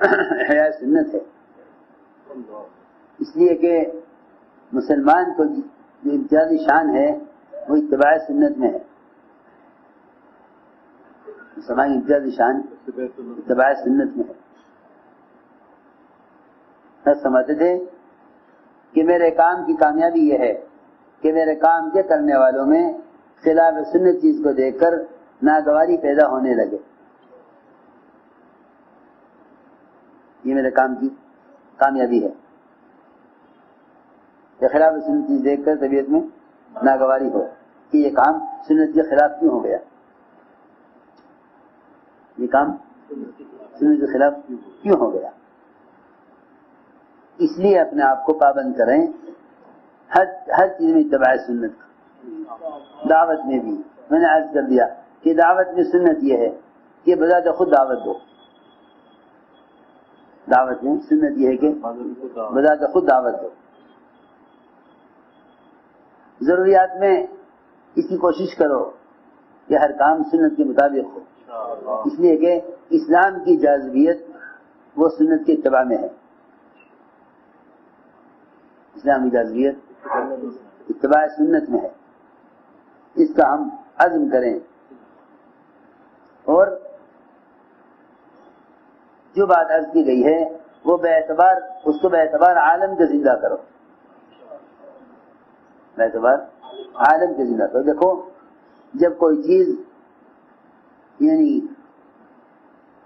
احیاء سنت ہے. اس لیے کہ مسلمان کو جو امتیازی شان ہے وہ اتباع سنت میں ہے. مسلمان کی امتیازی شان اتباع سنت میں ہے. سب سمجھتے تھے کہ میرے کام کی کامیابی یہ ہے کہ میرے کام کے کرنے والوں میں خلاف سنت چیز کو دیکھ کر ناگواری پیدا ہونے لگے. یہ میرے کام کی کامیابی ہے کہ خلاف سنت چیز دیکھ کر طبیعت میں ناگواری ہو کہ یہ کام سنت کے خلاف کیوں ہو گیا, یہ کام سنت کے خلاف کیوں ہو گیا. اس لیے اپنے آپ کو پابند کریں ہر چیز میں اتباع سنت کا. دعوت میں بھی میں نے عرض کر دیا کہ دعوت میں سنت یہ ہے کہ بذات خود دعوت دو. دعوت میں سنت یہ ہے کہ بذات خود دعوت دو. ضروریات میں اس کی کوشش کرو کہ ہر کام سنت کے مطابق ہو, اس لیے کہ اسلام کی جاذبیت وہ سنت کے اتباع میں ہے. اسلام کی جاذبیت اتباع سنت میں ہے. اس کا ہم عزم کریں, اور جو بات عرض کی گئی ہے وہ اس کو بے اعتبار عالم کے زندہ کرو, بے اعتبار عالم کے زندہ کرو. دیکھو جب کوئی چیز یعنی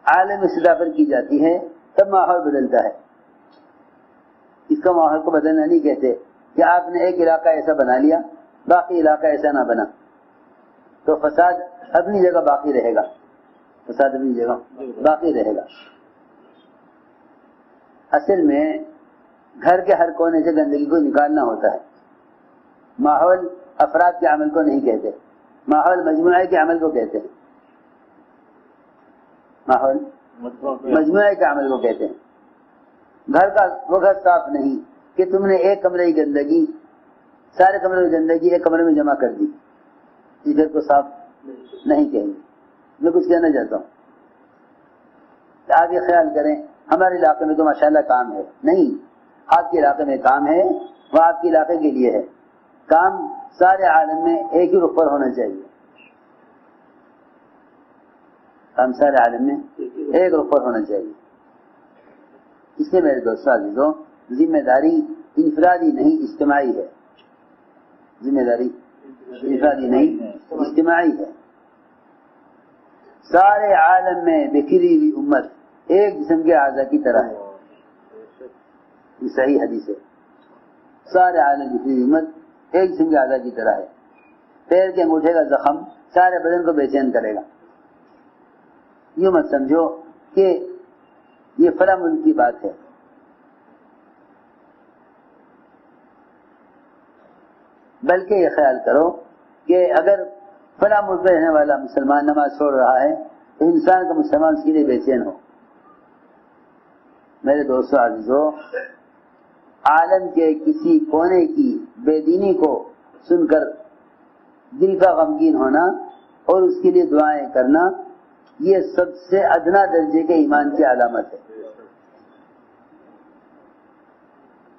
عالم سطح پر کی جاتی ہے تب ماحول بدلتا ہے. اس کا ماحول کو بدلنا نہیں کہتے کہ آپ نے ایک علاقہ ایسا بنا لیا باقی علاقہ ایسا نہ بنا تو فساد اپنی جگہ باقی رہے گا, فساد اپنی جگہ باقی رہے گا. اصل میں گھر کے ہر کونے سے گندگی کو نکالنا ہوتا ہے. ماحول افراد کے عمل کو نہیں کہتے, ماحول مجموعے کے عمل کو کہتے ہیں. ماحول مجموعے کے عمل کو کہتے ہیں. گھر کا وہ گھر صاف نہیں کہ تم نے ایک کمرے کی گندگی, سارے کمرے کی گندگی ایک کمرے میں جمع کر دی, اس گھر کو صاف نہیں کہیں گے. میں کچھ کہنا چاہتا ہوں کہ آپ یہ خیال کریں ہمارے علاقے میں تو ماشاءاللہ کام ہے. نہیں, آپ کے علاقے میں کام ہے وہ آپ کے علاقے کے لیے ہے. کام سارے عالم میں ایک ہی رخ پر ہونا چاہیے, کام سارے عالم میں ایک رخ پر ہونا چاہیے. اس لیے میرے دوستوں عزیزوں, ذمہ داری انفرادی نہیں اجتماعی ہے. ذمہ داری انفرادی نہیں اجتماعی ہے. سارے عالم میں بکھری ہوئی امت ایک جسم کے اعضاء کی طرح ہے. یہ صحیح حدیث ہے. سارے عالم بکھری ہوئی امت ایک جسم کے اعضاء کی طرح ہے. پیر کے انگوٹھے کا زخم سارے بدن کو بے چین کرے گا. یوں مت سمجھو کہ یہ فلاں ملک کی بات ہے. بلکہ یہ خیال کرو کہ اگر فلاں ملک میں رہنے والا مسلمان نماز چھوڑ رہا ہے تو انسان کا مسلمان اس کے لیے بے چین ہو. میرے دوستو عزیزو, عالم کے کسی کونے کی بے دینی کو سن کر دل کا غمگین ہونا اور اس کے لیے دعائیں کرنا یہ سب سے ادنا درجے کے ایمان کی علامت ہے.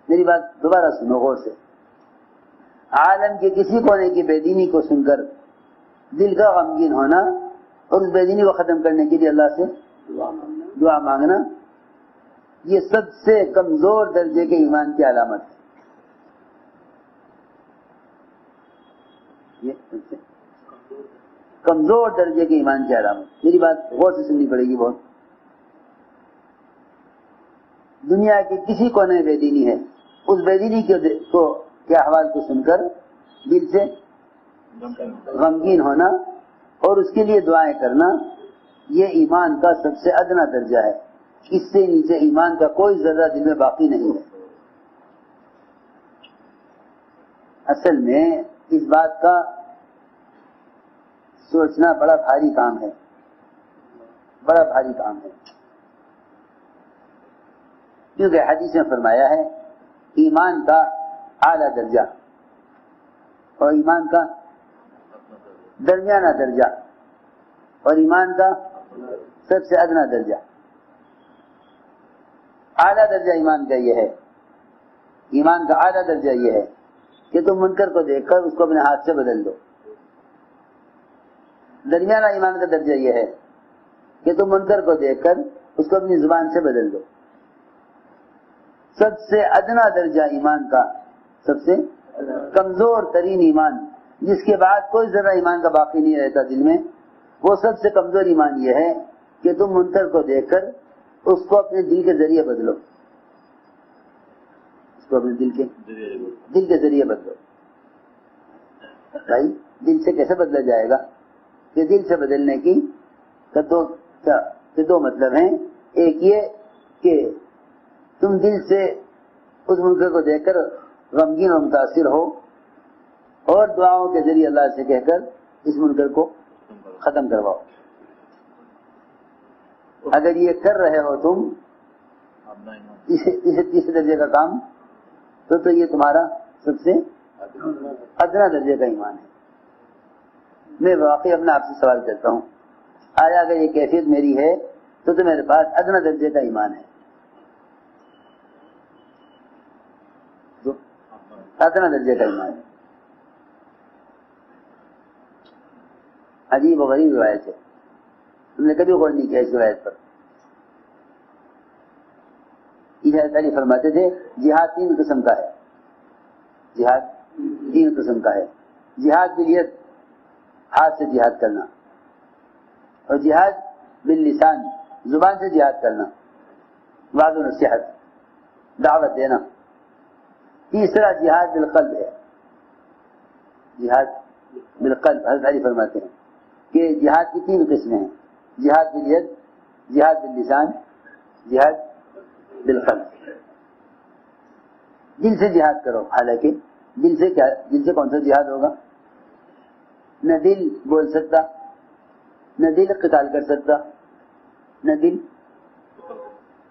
میری بات دوبارہ سنو غور سے. عالم کے کسی کونے کی بے دینی کو سن کر دل کا غمگین ہونا اور اس بے دینی کو ختم کرنے کے لیے اللہ سے دعا مانگنا یہ سب سے کمزور درجے کے ایمان کی علامت ہے. یہ کمزور درجے کے ایمان کی علامت. میری بات غور سے سننی پڑے گی بہت. دنیا کے کسی کونے میں بے دینی ہے, اس بے دینی کے احوال کو سن کر دل سے غمگین ہونا اور اس کے لیے دعائیں کرنا یہ ایمان کا سب سے ادنا درجہ ہے. اس سے نیچے ایمان کا کوئی ذرہ دل میں باقی نہیں ہے. اصل میں اس بات کا سوچنا بڑا بھاری کام ہے, بڑا بھاری کام ہے. کیونکہ حدیث میں فرمایا ہے ایمان کا اعلیٰ درجہ اور ایمان کا درمیانہ درجہ اور ایمان کا سب سے ادنا درجہ. اعلیٰ درجہ ایمان کا یہ ہے, ایمان کا اعلیٰ درجہ یہ ہے کہ تم منکر کو دیکھ کر اس کو اپنے ہاتھ سے بدل دو. درمیانہ ایمان کا درجہ یہ ہے کہ تم منکر کو دیکھ کر اس کو اپنی زبان سے بدل دو. سب سے ادنا درجہ ایمان کا, سب سے کمزور ترین ایمان جس کے بعد کوئی ذرہ ایمان کا باقی نہیں رہتا دل میں, وہ سب سے کمزور ایمان یہ ہے کہ تم منکر کو دیکھ کر اس کو اپنے دل کے ذریعے بدلو, اس کو اپنے دل کے ذریعے بدلو. بھائی دل سے کیسے بدلا جائے گا؟ کہ دل سے بدلنے کی دو مطلب ہیں. ایک یہ کہ تم دل سے اس منکر کو دیکھ کر غمگین اور متاثر ہو اور دعاؤں کے ذریعے اللہ سے کہہ کر اس منکر کو ختم کرواؤ. اگر یہ کر رہے ہو تم اس درجے کا کام تو یہ تمہارا سب سے ادنا درجے کا ایمان ہے. میں واقعی اپنے آپ سے سوال کرتا ہوں, آیا اگر یہ کیفیت میری ہے تو میرے پاس ادنا درجے کا ایمان ہے, ادنا درجے کا ایمان ہے. عجیب و غریب روایت ہے, تم نے کبھی غور نہیں کیا اس روایت پر. حضرت علی فرماتے تھے جہاد 3 قسم کا ہے, جہاد 3 قسم کا ہے. جہاد بالید, ہاتھ سے جہاد کرنا, اور جہاد باللسان, زبان سے جہاد کرنا, وعظ و نصیحت, دعوت دینا. تیسرا جہاد بالقلب ہے, جہاد بالقلب. حضرت علی فرماتے ہیں کہ جہاد کی 3 قسمیں ہیں, جہاد بالید, جہاد باللسان, جہاد بالقلب. دل سے جہاد کرو. حالانکہ دل سے کون سا جہاد ہوگا؟ نہ دل بول سکتا, نہ دل قتال کر سکتا, نہ دل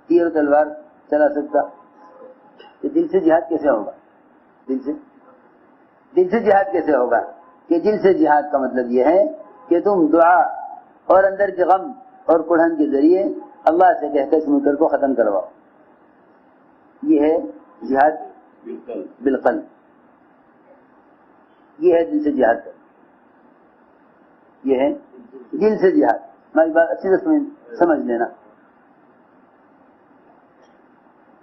تیر و تلوار چلا سکتا. تو دل سے جہاد کیسے ہوگا؟ دل سے جہاد کیسے ہوگا؟ کہ دل سے جہاد کا مطلب یہ ہے کہ تم دعا اور اندر کے غم اور کڑھن کے ذریعے اللہ سے کہہ کر اس منکر کو ختم کرواؤ. یہ ہے جہاد بالقلب, یہ ہے دل سے جہاد کرنا, یہ ہے دل سے جہاد. ہماری بات اچھی سے سمجھ لینا.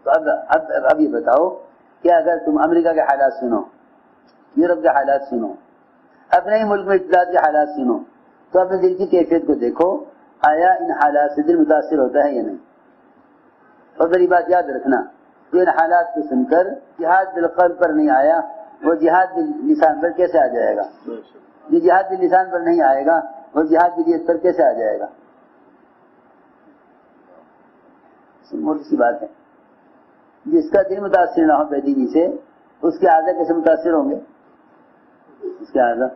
تو اب یہ بتاؤ کہ اگر تم امریکہ کے حالات سنو, یورپ کے حالات سنو, اپنے ہی ملک میں اقتصاد کے حالات سنو, تو اپنے دل کی کیفیت کو دیکھو, آیا ان حالات سے دل متاثر ہوتا ہے یا نہیں. اور بڑی بات یاد رکھنا, جو ان حالات کو سن کر جہاد بالقلب پر نہیں آیا, وہ جہاد باللسان پر کیسے آ جائے گا؟ جو جہاد باللسان پر نہیں آئے گا وہ جہاد بالیت پر کیسے آ جائے گا؟ موٹی سی بات ہے. جس کا دل متاثر نہ ہو بے دینی سے, اس کے اعضاء کیسے متاثر ہوں گے؟ اس کے اعضاء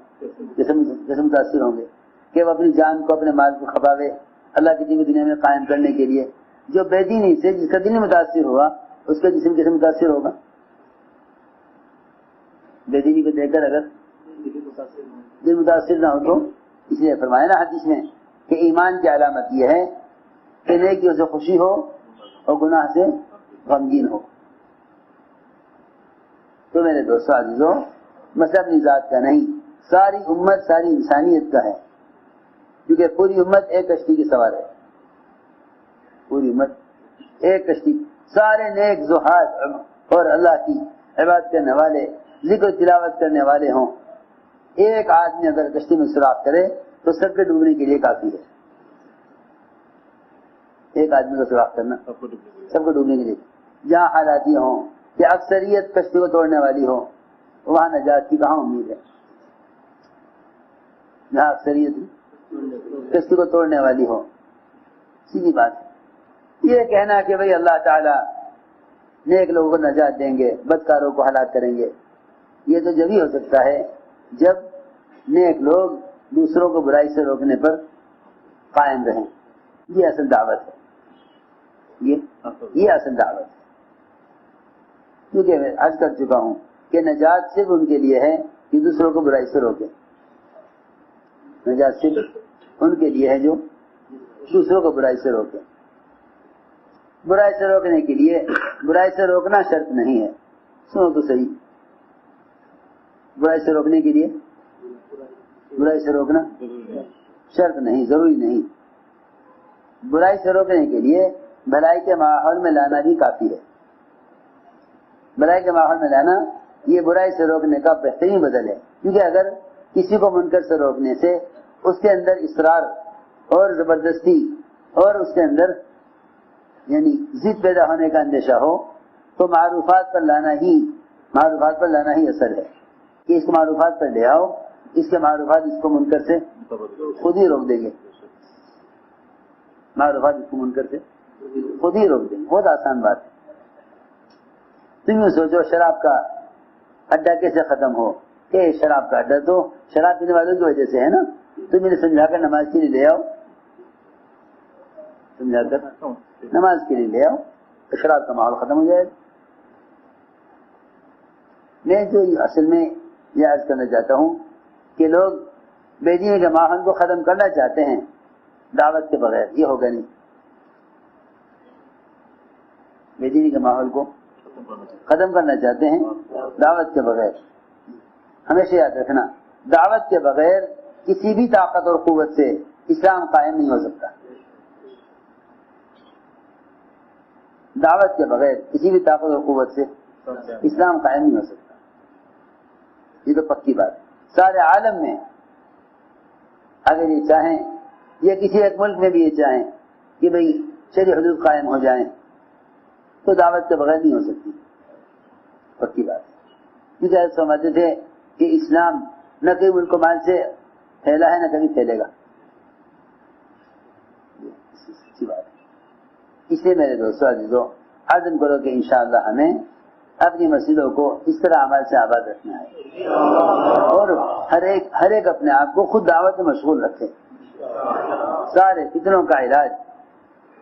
کیسے متاثر ہوں گے کہ وہ اپنی جان کو, اپنے مال کو کھپاوے اللہ کی دین دنیا میں قائم کرنے کے لیے. جو بے دینی سے جس کا دل متاثر ہوا, اس کا جسم کیسے متاثر ہوگا؟ بے دینی کو دیکھ کر اگر دل متاثر نہ ہو تو اس لیے فرمایا نا حدیث میں کہ ایمان کی علامت یہ ہے کہ نیکیوں سے خوشی ہو اور گناہ سے غمگین ہو. تو میرے دوستو عزیزو، مسئلہ اپنی ذات کا نہیں، ساری امت، ساری انسانیت کا ہے، کیونکہ پوری امت ایک کشتی کی سوار ہے. پوری امت ایک کشتی، سارے نیک زہاد اور اللہ کی عبادت کرنے والے، ذکر تلاوت کرنے والے ہوں. ایک آدمی اگر کشتی میں سوراخ کرے تو سب کے ڈوبنے کے لیے کافی ہے. ایک آدمی کا سوراخ کرنا سب کو ڈوبنے کے لیے. جہاں حالات یہ ہوں کہ اکثریت کشتی کو توڑنے والی ہو، وہاں نجات کی کہاں امید ہے؟ جہاں اکثریت کشتی کو توڑنے والی ہو. سیدھی بات ہے. یہ کہنا کہ بھئی اللہ تعالیٰ نیک لوگوں کو نجات دیں گے، بدکاروں کو ہلاک کریں گے، یہ تو جب ہی ہو سکتا ہے جب نیک لوگ دوسروں کو برائی سے روکنے پر قائم رہیں. یہ اصل دعوت ہے، یہ اصل دعوت ہے. کیونکہ میں عرض کر چکا ہوں کہ نجات صرف ان کے لیے ہے کہ دوسروں کو برائی سے روکیں. نجات صرف ان کے لیے ہے جو دوسروں کو برائی سے روکیں. برائی سے روکنے کے لیے برائی سے روکنا شرط نہیں ہے. سنو تو صحیح، برائی سے روکنے کے لیے برائی سے روکنا شرط نہیں، ضروری نہیں. برائی سے روکنے کے لیے بھلائی کے ماحول میں لانا بھی کافی ہے. بھلائی کے ماحول میں لانا یہ برائی سے روکنے کا بہترین بدل ہے. کیونکہ اگر کسی کو منکر سے روکنے سے اس کے اندر اصرار اور زبردستی اور اس کے اندر یعنی ضد پیدا ہونے کا اندیشہ ہو تو معروفات پر لانا ہی اثر ہے کہ اس کو معروفات پر لے آؤ، اس کے معروفات اس کو منکر سے خود ہی روک دیں گے. معروفات اس کو منکر سے خود ہی روک دیں گے. بہت آسان بات ہے. تم یہ سوچو شراب کا اڈا کیسے ختم ہو؟ کہ شراب کا اڈا تو شراب پینے والوں کی وجہ سے ہے نا. تم انہیں سمجھا کر نماز کے لیے لے آؤ، سمجھا کر نماز کے لیے لے آؤ تو شراب کا ماحول ختم ہو جائے گا. میں جو اصل میں یہ عرض کرنا چاہتا ہوں کہ لوگ بے دینی کے ماحول کو ختم کرنا چاہتے ہیں دعوت کے بغیر. یہ ہوگا نہیں. بے دینی کے ماحول کو ختم کرنا چاہتے ہیں دعوت کے بغیر. ہمیشہ یاد رکھنا، دعوت کے بغیر کسی بھی طاقت اور قوت سے اسلام قائم نہیں ہو سکتا. دعوت کے بغیر کسی بھی طاقت اور قوت سے اسلام قائم نہیں ہو سکتا. یہ تو پکی بات ہے. سارے عالم میں اگر یہ چاہیں یا کسی ایک ملک میں بھی یہ چاہیں کہ بھئی شرعی حدود قائم ہو جائیں تو دعوت کے بغیر نہیں ہو سکتی. پکی بات ہے. کیونکہ سمجھتے تھے کہ اسلام نہ کوئی ملک و مال سے پھیلا ہے نہ کبھی پھیلے گا. سچی بات ہے. اس لیے میرے دوستو عزیزو، عزم کرو کہ انشاءاللہ ہمیں اپنی مسجدوں کو اس طرح عمل سے آباد رکھنا ہے اور ہر ایک اپنے آپ کو خود دعوت میں مشغول رکھے. سارے فتنوں کا علاج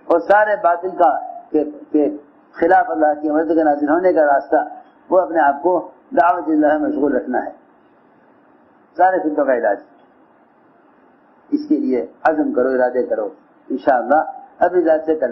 اور سارے باطل کا کے خلاف اللہ کی مرضی کے نازل ہونے کا راستہ وہ اپنے آپ کو دعوت اللہ میں مشغول رکھنا ہے. سارے فتنوں کا علاج. اس کے لیے عزم کرو، ارادے کرو، انشاءاللہ اپنی ذات سے کرنا.